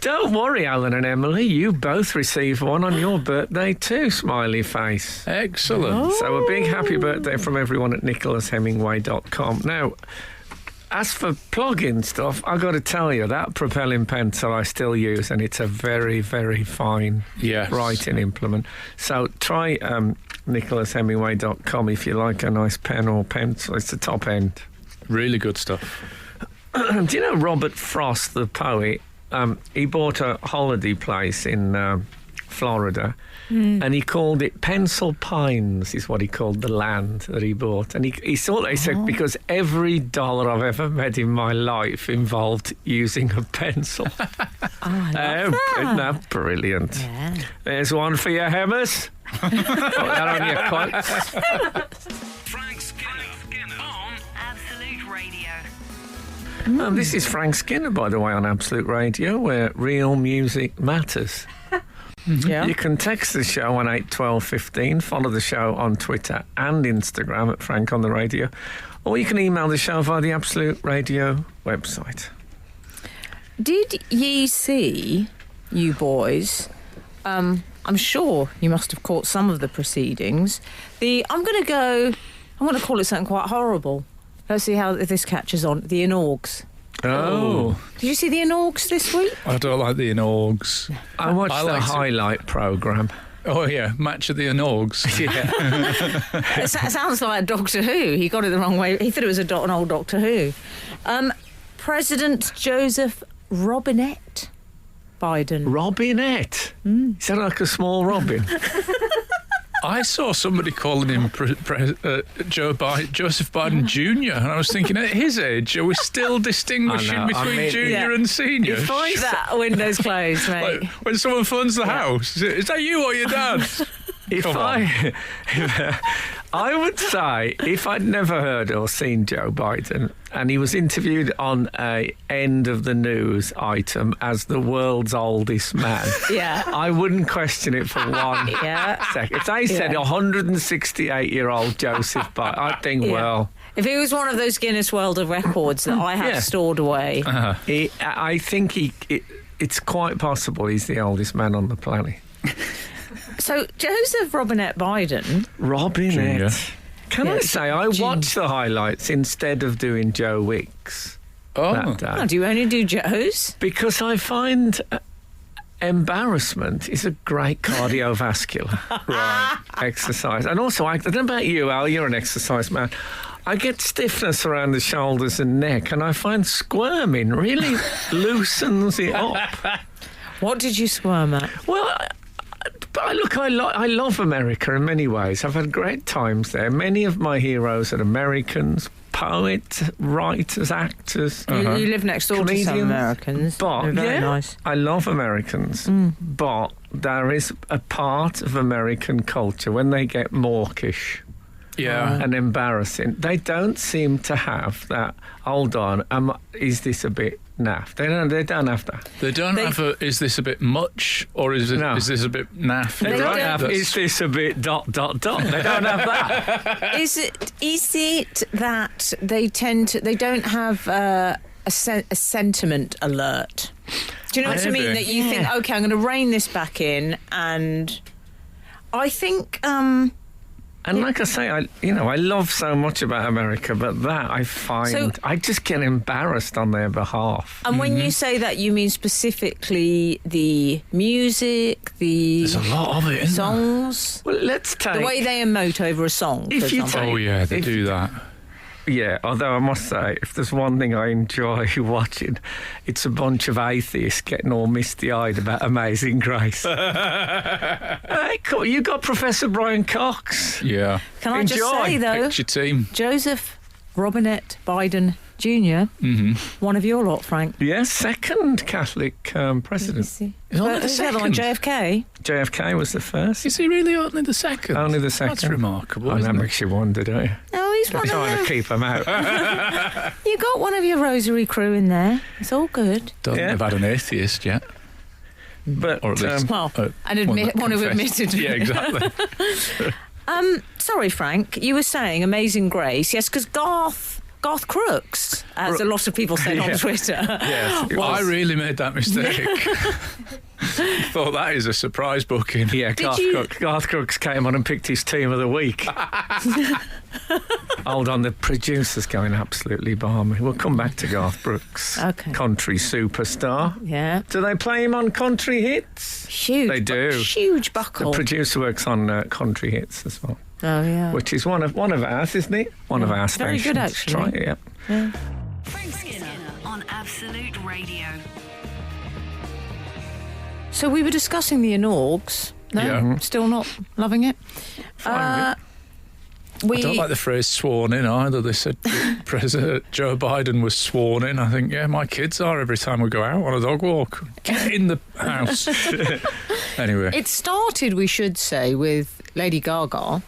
don't worry, Alan and Emily, you both receive one on your birthday too, smiley face. Excellent. So a big happy birthday from everyone at nicholaashemingway.com. Now, as for plug-in stuff, I've got to tell you, that propelling pencil I still use, and it's a very, very fine writing implement. So try nicholaashemingway.com if you like a nice pen or pencil. It's the top end. Really good stuff. Do you know Robert Frost, the poet? He bought a holiday place in Florida, and he called it Pencil Pines, is what he called the land that he bought. And he said, because every dollar I've ever made in my life involved using a pencil. I love that. Isn't that brilliant? Yeah. There's one for your Hemmers. Put that on your quotes. Frank Skinner on Absolute Radio. This is Frank Skinner, by the way, on Absolute Radio, where real music matters. Yeah. You can text the show on 81215, follow the show on Twitter and Instagram at Frank on the Radio, or you can email the show via the Absolute Radio website. Did ye see, you boys, I'm sure you must have caught some of the proceedings, I'm going to call it something quite horrible. Let's see how this catches on, the inaugs. Oh. Did you see the inaugs this week? I don't like the inaugs. I watched I the like to- highlight programme. Oh, yeah, match of the inaugs. Yeah. It sounds like Doctor Who. He got it the wrong way. He thought it was an old Doctor Who. President Joseph Robinette Biden. Robinette. Is that like a small robin? I saw somebody calling him Joseph Biden Jr. and I was thinking, at his age, are we still distinguishing I know, I between mean- junior Yeah. and senior? That window's closed, mate. Like, when someone phones the house, is that you or your dad? If Come on. I would say, if I'd never heard or seen Joe Biden, and he was interviewed on a end of the news item as the world's oldest man, Yeah. I wouldn't question it for one Yeah. second. If they said Yeah. 168-year-old Joseph Biden, I'd think, Yeah. well, If it was one of those Guinness World of Records that I have Yeah. stored away. I think it's quite possible he's the oldest man on the planet. So, Joseph Robinette Biden. Robinette. Junior. Can I Yeah, say, I watched the highlights instead of doing Joe Wicks Oh, that day. Oh, do you only do Joe's? Because I find embarrassment is a great cardiovascular exercise. And also, I don't know about you, Al, you're an exercise man. I get stiffness around the shoulders and neck, and I find squirming really loosens it up. What did you squirm at? Well, I love America in many ways. I've had great times there. Many of my heroes are Americans, poets, writers, actors. You live next door to some Comedians. Americans. But They're very yeah, nice. I love Americans, but there is a part of American culture when they get mawkish yeah. and embarrassing. They don't seem to have that. Hold on, is this a bit naff? They don't have that. They don't have a, is this a bit much or is this a bit naff? They They don't don't- have. Is this a bit ... They don't have that. Is it that they don't have a sentiment alert? Do you know what I mean? Maybe. That you think, okay, I'm going to rein this back in, and I think. And like I say, I love so much about America, but that I find So- I just get embarrassed on their behalf. And when you say that, you mean specifically the music, the There's a lot of it, isn't there? songs, Well, let's take the way they emote over a song. If for you example. Oh, yeah, they If- do that. Yeah, although I must say, if there's one thing I enjoy watching, it's a bunch of atheists getting all misty-eyed about Amazing Grace. Hey, cool. You got Professor Brian Cox. Yeah. Can I just Enjoy. say though, Picked your team. Joseph Robinette Biden Jr., one of your lot, Frank. Yes, second Catholic president. He's only the Who's the other one? second. JFK. JFK was the first. Is he really only the second? Only the second. That's remarkable, I know, isn't it? makes you wonder, don't you? No, he's one Trying of to keep them out. You got one of your rosary crew in there. It's all good. Don't Yeah. have had an atheist yet. But Or at least Well, one one who that confessed. admitted. Yeah, exactly. Sorry, Frank. You were saying Amazing Grace. Yes, because Garth Crooks, as a lot of people said on Yeah. Twitter. yes, it I was. really made that mistake. Thought that is a surprise booking. Yeah, you- Garth Crooks came on and picked his team of the week. Hold on, the producer's going absolutely balmy. We'll come back to Garth Brooks. Okay. Country superstar. Yeah. Do they play him on country hits? Huge. They do. Huge The buckle. producer works on country hits as well, Oh, yeah. which is one of ours, isn't it? One of our Very stations. good, actually. Try it, yeah. Frank Skinner on Absolute Radio. So we were discussing the inaugs. No? Yeah. Still not loving it? Fine We I don't like the phrase sworn in either. They said President Joe Biden was sworn in. I think, yeah, my kids are every time we go out on a dog walk. Get in the house. Anyway. It started, we should say, with Lady Gaga.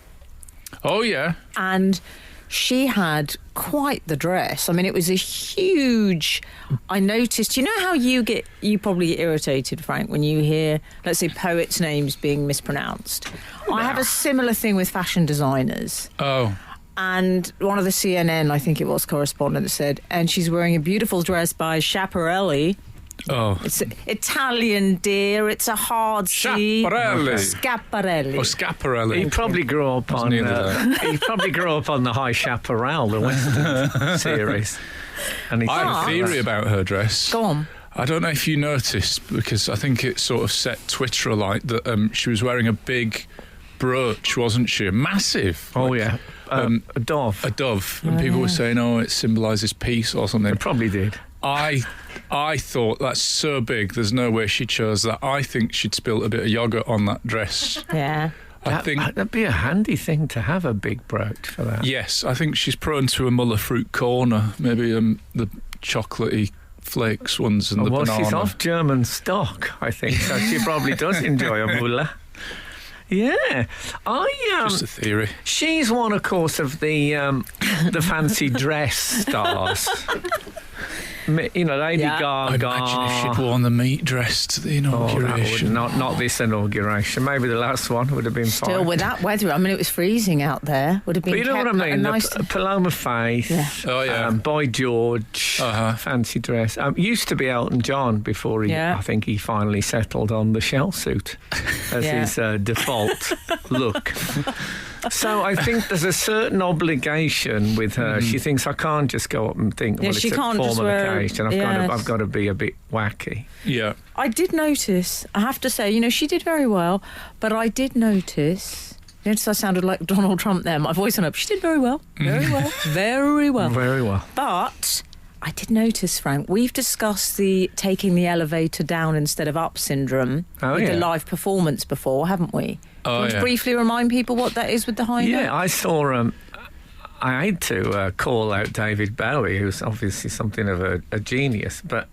Oh, yeah. And she had quite the dress. I mean, it was a huge. I noticed. You know how you probably get irritated, Frank, when you hear, let's say, poets' names being mispronounced. I have a similar thing with fashion designers. Oh, And one of the CNN, I think it was, correspondent said, and she's wearing a beautiful dress by Schiaparelli. Oh. It's Italian, dear. It's a hard C. Schiaparelli. Schiaparelli. Or Scaparelli. He probably grew up on. He probably grew up on the High Chaparral, the Western series. And I have a theory about her dress. Go on. I don't know if you noticed, because I think it sort of set Twitter alight that she was wearing a big brooch, wasn't she? Massive. Oh, yeah. A dove. A dove. And people were saying, it symbolises peace or something. It probably did. I thought, that's so big, there's no way she chose that. I think she'd spilled a bit of yoghurt on that dress. Yeah. I think that'd be a handy thing to have, a big brooch for that. Yes, I think she's prone to a Muller fruit corner. Maybe the chocolatey flakes ones and the banana. She's off German stock, I think, so she probably does enjoy a Muller. Yeah, just a theory. She's one, of course, of the fancy dress stars. You know, Lady Gaga. I imagine if she'd worn the meat dress to the inauguration. Not this inauguration. Maybe the last one would have been fine. Still, with that weather, I mean, it was freezing out there. Would have been. But you know what I mean? Nice... Paloma Faith. Yeah. Oh yeah. Boy George. Fancy dress. Used to be Elton John before I think he finally settled on the shell suit as his default look. So I think there's a certain obligation with her. She thinks, I can't just go up and think, well, it's a formal occasion. I've got to be a bit wacky. Yeah. I did notice, I have to say, she did very well, but I did notice... I sounded like Donald Trump there. My voice went up. She did very well. Very well. Very well. Very well. But I did notice, Frank, we've discussed the taking the elevator down instead of up syndrome with the live performance before, haven't we? Do you want to briefly remind people what that is with the high note? Yeah, I saw... I had to call out David Bowie, who's obviously something of a genius, but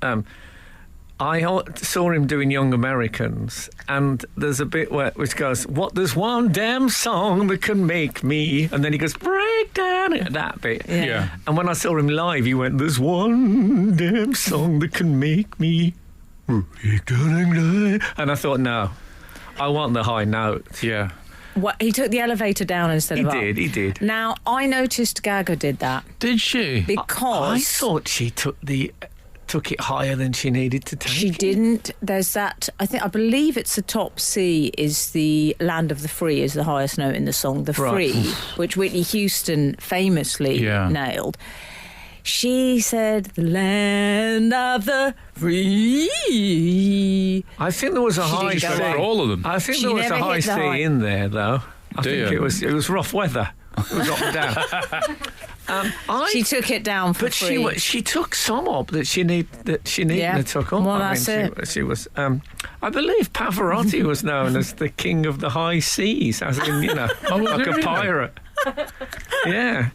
I saw him doing Young Americans, and there's a bit which goes, there's one damn song that can make me, and then he goes, break down, that bit. Yeah. And when I saw him live, he went, there's one damn song that can make me break down. And I thought, no, I want the high note. Yeah. What, he took the elevator down instead of up? He did. Now, I noticed Gaga did that. Did she? Because... I thought she took it higher than she needed to take. She didn't. There's that. I believe it's the top C is the Land of the Free is the highest note in the song, the Free, which Whitney Houston famously nailed. She said, the land of the free. I think there was a high C. For all of them. I think there was a high C in there, though. I think it was rough weather. It was up and down. She took it down for free. But she took some up that she needed to took up. Well, that's it. She was. I believe Pavarotti was known as the king of the high seas, as in like a pirate. Yeah.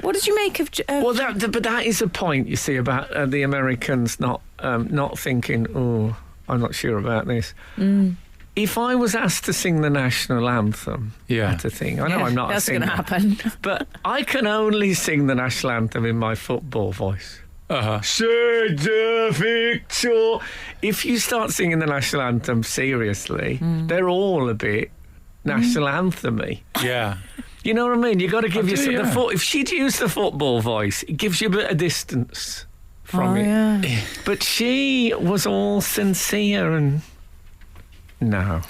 What did you make of? But that is a point, you see, about the Americans not thinking, I'm not sure about this. If I was asked to sing the national anthem, that's a thing. I know I'm not a singer. That's going to happen. But I can only sing the national anthem in my football voice. C'est de victoire. If you start singing the national anthem seriously, they're all a bit national anthem-y. Yeah. You know what I mean? You've got to give yourself the if she'd used the football voice, it gives you a bit of distance from it. Yeah. But she was all sincere and no.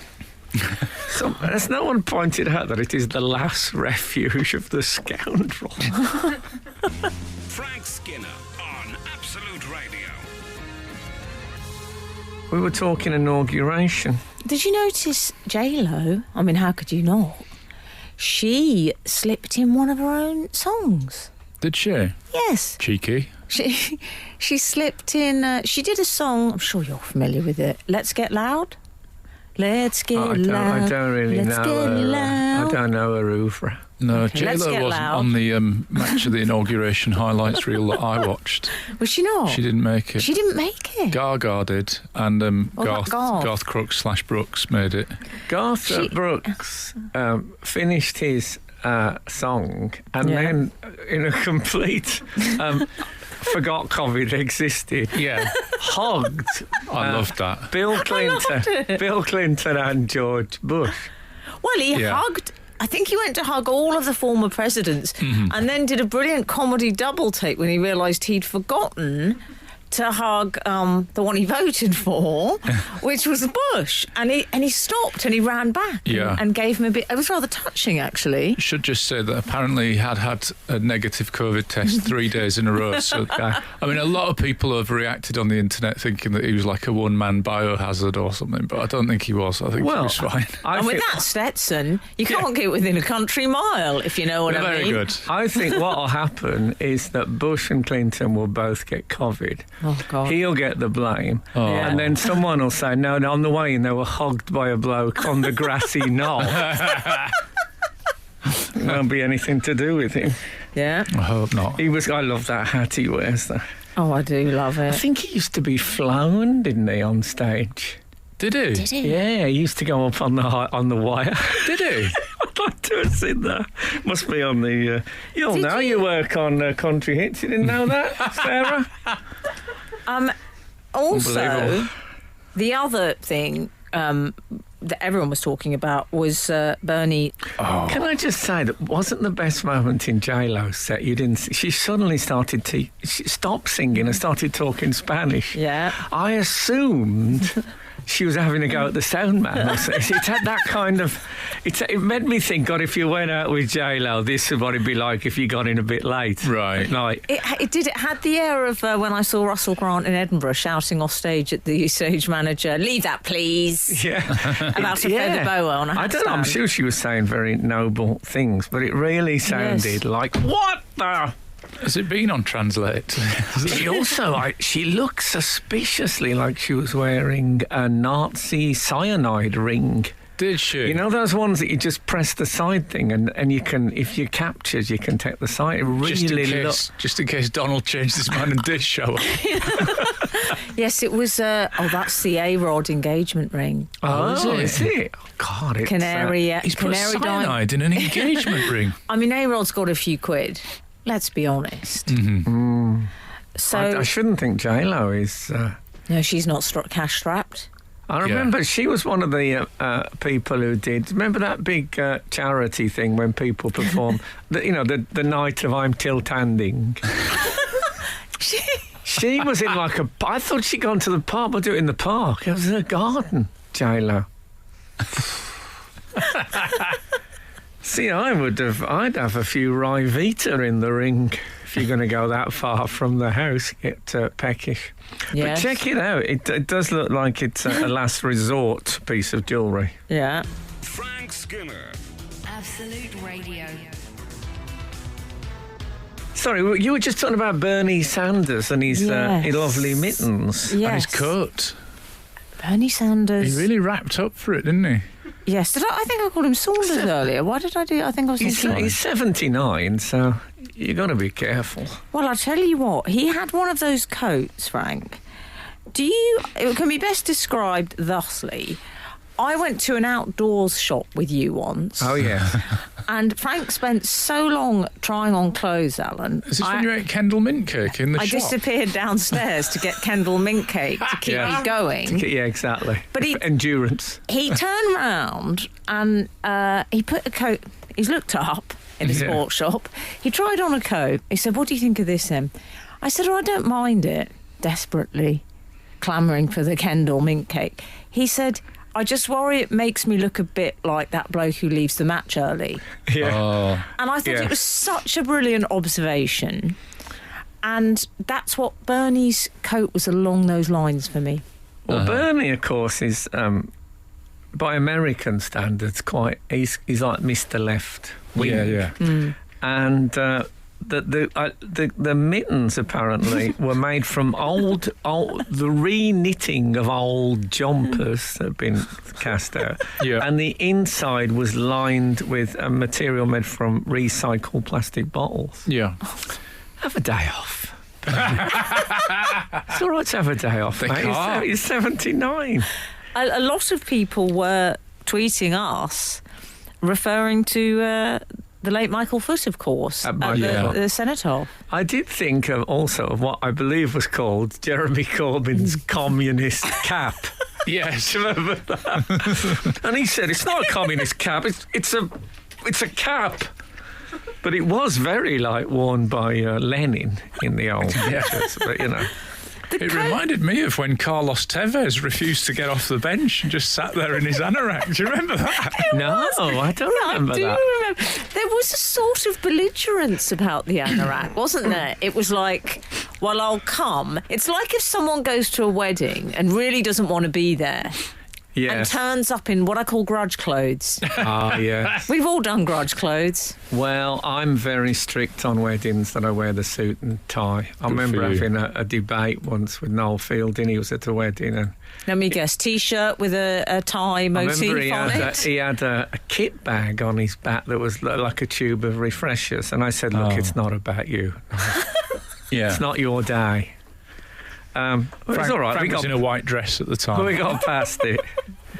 So, as no one pointed out that it is the last refuge of the scoundrel. Frank Skinner on Absolute Radio. We were talking inauguration. Did you notice J-Lo? I mean, how could you not? She slipped in one of her own songs. Did she? Yes. Cheeky. She slipped in... she did a song, I'm sure you're familiar with it, Let's Get Loud. Let's get loud. I don't really know her. I don't know her oeuvre. No, Okay, J-Lo wasn't on the match of the inauguration highlights reel that I watched. Was she not? She didn't make it. She didn't make it? Gaga did, and Garth Crooks / Brooks made it. Garth Brooks finished his song and then, in a complete... forgot COVID existed. Yeah. Hugged. I loved that. Bill Clinton and George Bush. Well, he hugged... I think he went to hug all of the former presidents and then did a brilliant comedy double take when he realised he'd forgotten to hug the one he voted for, which was Bush, and he stopped and he ran back and gave him a bit. It was rather touching, actually. Should just say that apparently he had a negative COVID test 3 days in a row. So, I mean, a lot of people have reacted on the internet thinking that he was like a one-man biohazard or something, but I don't think he was. I think he was fine. And with that Stetson, you can't get within a country mile, if you know what I mean. Very good. I think what will happen is that Bush and Clinton will both get COVID. Oh, God. He'll get the blame. Oh. Yeah. And then someone will say, no, on the way in, they were hugged by a bloke on the grassy knoll. It won't be anything to do with him. Yeah. I hope not. I love that hat he wears, though. Oh, I do love I it. think he used to be flown, didn't he, on stage? Did he? Did he? Yeah, he used to go up on the wire. Did he? I'd like to have seen that. Must be on the... You'll Did know you? you work on Country Hits. You didn't know that, Sarah? Also, Unbelievable. the other thing that everyone was talking about was Bernie. Can I just say that wasn't the best moment in J-Lo's set? You didn't. She suddenly she stopped singing and started talking Spanish. Yeah. I assumed she was having a go at the sound man. It had that kind of... It made me think, God, if you went out with J-Lo, this is what it'd be like if you got in a bit late. Right. Like, It had the air of when I saw Russell Grant in Edinburgh shouting off stage at the stage manager, "Leave that, please," yeah. about a feather boa on a I don't know, I'm handstand. sure she was saying very noble things, but it really sounded like, what the... Has it been on Translate? She also, she looked suspiciously like she was wearing a Nazi cyanide ring. Did she? You know those ones that you just press the side thing and you can, if you're captured, you can take the side. It really just in case Donald changed his mind and did show up. Yes, it was. That's the A-Rod engagement ring. Is it? Oh, God, it's... Canary. He's put Canary diamond. cyanide in an engagement ring. I mean, A-Rod's got a few quid. Let's be honest. Mm-hmm. So I shouldn't think J-Lo is... no, she's not cash strapped. I remember she was one of the people who did... Remember that big charity thing when people perform... the night of I'm tilt-handing? She was in like a... I thought she'd gone to the park, but do it in the park. It was in a garden, J-Lo. See, I'd have a few Rye Vita in the ring if you're going to go that far from the house, get peckish. Yes. But check it out. It does look like it's a last resort piece of jewellery. Yeah. Frank Skinner. Absolute Radio. Sorry, you were just talking about Bernie Sanders and his Yes. lovely mittens. Yes. And his coat. Bernie Sanders. He really wrapped up for it, didn't he? Yes. I think I called him Saunders earlier. Why did I do? I think I was thinking. He's 79, so you got to be careful. Well, I'll tell you what. He had one of those coats, Frank. It can be best described thusly. I went to an outdoors shop with you once. Oh, yeah. And Frank spent so long trying on clothes, Alan. Is this when you ate Kendall mint cake in the I shop? disappeared downstairs to get Kendall mint cake to keep me going. Yeah, exactly. But endurance. He turned round and he put a coat. He's looked up in a sports shop. He tried on a coat. He said, "What do you think of this, Em?" I said, "Oh, I don't mind it." Desperately clamouring for the Kendall mint cake. He said, "I just worry it makes me look a bit like that bloke who leaves the match early." Yeah. Oh, And I thought it was such a brilliant observation. And that's what Bernie's coat was along those lines for me. Well, Bernie, of course, is, by American standards, he's like Mr. Left Wing. yeah. And the mittens apparently were made from the re-knitting of old jumpers that had been cast out. Yeah. And the inside was lined with a material made from recycled plastic bottles. Yeah. Have a day off. It's all right to have a day off, mate. can't. He's 79. A lot of people were tweeting us, referring to the late Michael Foot, of course, at the Cenotaph. I did think also of what I believe was called Jeremy Corbyn's communist cap. Yes. Do you remember that? And he said, it's not a communist cap, it's a cap. But it was very worn by Lenin in the old pictures. But It reminded me of when Carlos Tevez refused to get off the bench and just sat there in his anorak. Do you remember that? No, I don't remember that. Remember. There was a sort of belligerence about the anorak, wasn't there? It was like, well, I'll come. It's like if someone goes to a wedding and really doesn't want to be there. Yes. And turns up in what I call grudge clothes. Ah, yes. We've all done grudge clothes. Well, I'm very strict on weddings that I wear the suit and tie. I remember having a debate once with Noel Fielding. He was at a wedding and... Let me guess, T-shirt with a tie motif on it? He had a kit bag on his back that was like a tube of refreshers. And I said, look, it's not about you. It's not your day. It was all right. Frank was in a white dress at the time. We got past it.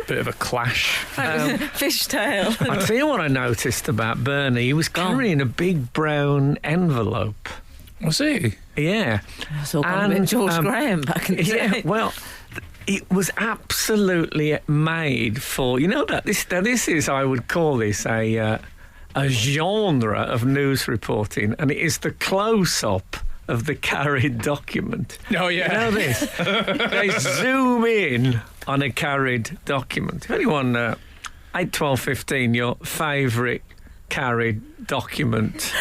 Bit of a clash. Fishtail. I'll tell you what I noticed about Bernie. He was carrying a big brown envelope. Was he? Yeah. It's all got a bit George Graham back in the day. Yeah, well, it was absolutely made for, you know, that this is, I would call this a genre of news reporting, and it is the close-up of the carried document. Oh, yeah. You know this? They zoom in on a carried document. If anyone, 8, 12, 15, your favourite carried document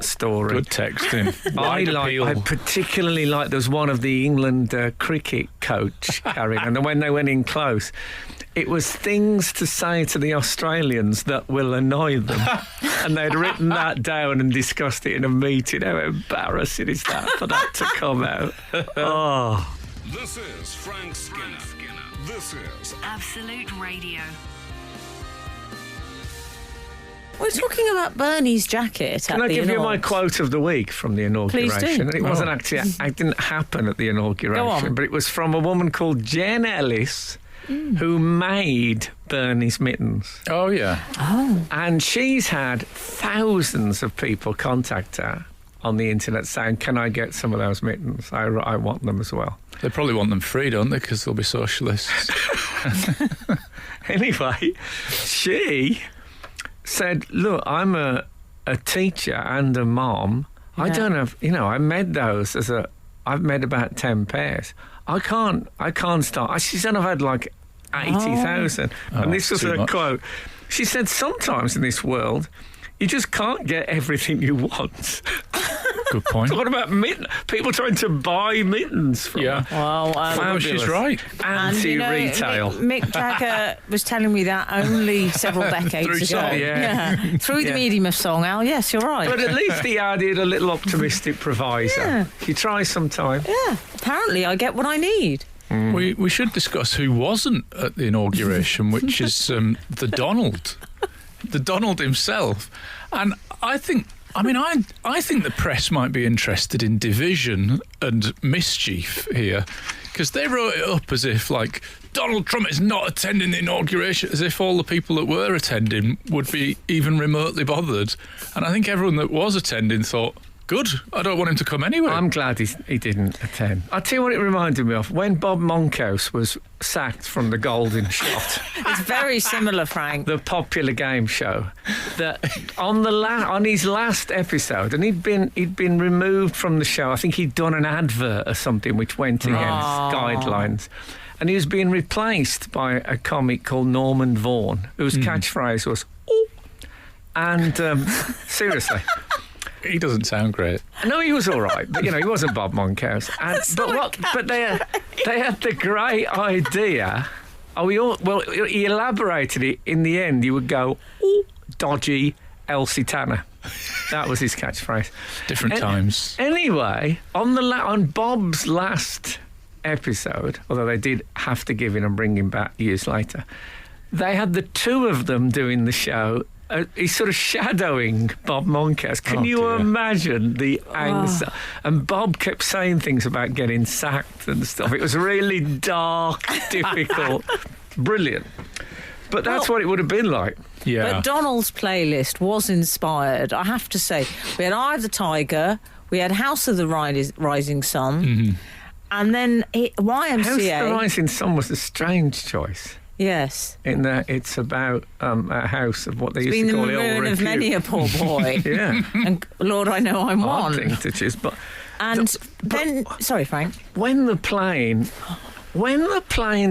story. Good texting. I particularly like, there's one of the England cricket coach carrying, and when they went in close, it was things to say to the Australians that will annoy them. And they'd written that down and discussed it in a meeting. How embarrassing is that for that to come out? Oh. This is Frank Skinner. This is Absolute Radio. We're talking about Bernie's jacket. Can I give you my quote of the week from the inauguration? Please do. It wasn't actually, it didn't happen at the inauguration, but it was from a woman called Jen Ellis, who made Bernie's mittens. Oh, yeah. Oh. And she's had thousands of people contact her on the internet saying, can I get some of those mittens? I want them as well. They probably want them free, don't they? Because they'll be socialists. Anyway, she said, look, I'm a teacher and a mom. Yeah. I don't have, I made those I've made about 10 pairs. I can't start. She said I've had like 80,000. And this was her quote. She said, sometimes in this world, you just can't get everything you want. Good point. What about mittens? People trying to buy mittens from her. Well, she's right. Anti-retail. Mick Jagger was telling me that only several decades Through ago. song. Yeah. Through the medium of song, Al. Yes, you're right. But at least he added a little optimistic proviso. Yeah. You try sometime. Yeah. Apparently, I get what I need. We should discuss who wasn't at the inauguration, which is the Donald. The Donald himself. And I think the press might be interested in division and mischief here, because they wrote it up as if, like, Donald Trump is not attending the inauguration, as if all the people that were attending would be even remotely bothered. And I think everyone that was attending thought, good, I don't want him to come anyway. I'm glad he didn't attend. I'll tell you what it reminded me of. When Bob Monkhouse was sacked from the Golden Shot, It's very similar, Frank. the popular game show, that on his last episode, and he'd been removed from the show. I think he'd done an advert or something which went against guidelines. And he was being replaced by a comic called Norman Vaughan, whose catchphrase was, "Oh." And seriously... He doesn't sound great. No, he was all right, but he wasn't Bob Monkhouse. But they had the great idea. He elaborated it. In the end, he would go, "Ooh, dodgy Elsie Tanner." That was his catchphrase. Different times. Anyway, on Bob's last episode, although they did have to give him and bring him back years later, they had the two of them doing the show. He's sort of shadowing Bob Monkhouse. Can you imagine the angst? And Bob kept saying things about getting sacked and stuff. It was really dark, difficult, brilliant. But that's what it would have been like. Yeah. But Donald's playlist was inspired, I have to say. We had Eye of the Tiger, we had House of the Rising Sun, and then YMCA. House of the Rising Sun was a strange choice. Yes. In that it's about a house of what they used to call the ill ruin of repute. many a poor boy. Yeah. And Lord, I know I'm Hard one. thing to choose, but And Then, sorry, Frank. When the plane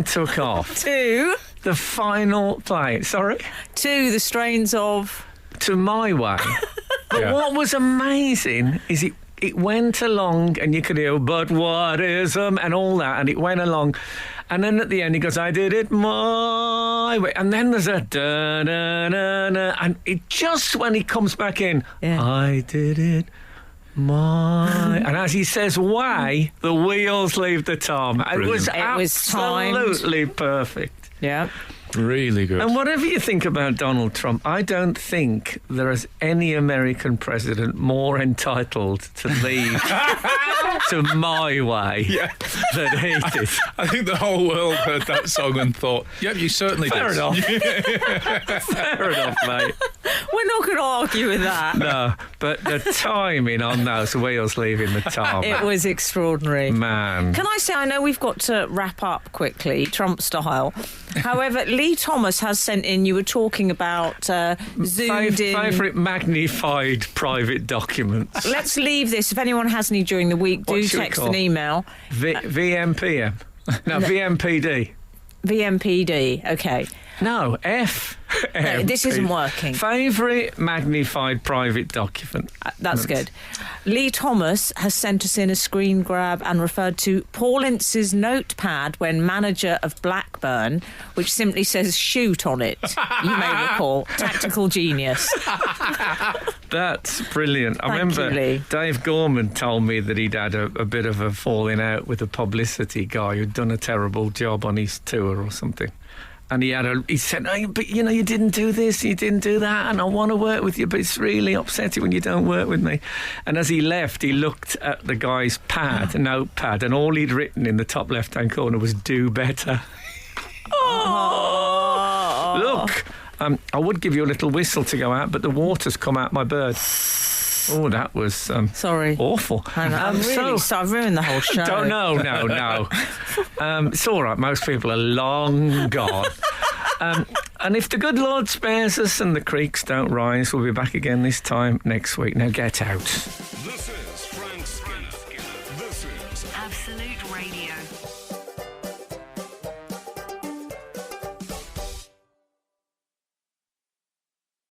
took off, To the final plane, the strains of... to My Way. But Yeah. what was amazing is it went along, and you could hear, but what is and all that, and it went along. And then at the end, he goes, I did it my way. And then there's a da-da-da-da. And it just when he comes back in, Yeah. I did it my... And as he says way, the wheels leave the tarmac. It was It was timed. absolutely perfect. Yeah. Really good. And whatever you think about Donald Trump, I don't think there is any American president more entitled to lead to My Way than he did. I think the whole world heard that song and thought, yep, you certainly Fair did. enough. Fair enough, mate. We're not going to argue with that. No, but the timing on those wheels leaving the tarmac. It was extraordinary. Man. Can I say, I know we've got to wrap up quickly, Trump style. However, Lee Thomas has sent in, you were talking about zoomed in... Favourite magnified private documents. Let's leave this. If anyone has any during the week, do What should we text call? an email. VMPM. No, VMPD. VMPD, okay. No, F. This isn't working. Favourite magnified private document. That's good. Lee Thomas has sent us in a screen grab and referred to Paul Ince's notepad when manager of Blackburn, which simply says shoot on it. You may recall. Tactical genius. That's brilliant. I Thank remember you, Lee. Dave Gorman told me that he'd had a bit of a falling out with a publicity guy who'd done a terrible job on his tour or something. And he said, oh, but you know, you didn't do this, you didn't do that, and I want to work with you, but it's really upsetting when you don't work with me. And as he left, he looked at the guy's notepad, and all he'd written in the top left-hand corner was "do better." Oh. Look, I would give you a little whistle to go out, but the water's come out my bird. Oh, that was Sorry. awful. I'm really sorry. I've ruined the whole show. No. It's all right. Most people are long gone. And if the good Lord spares us and the creeks don't rise, we'll be back again this time next week. Now get out.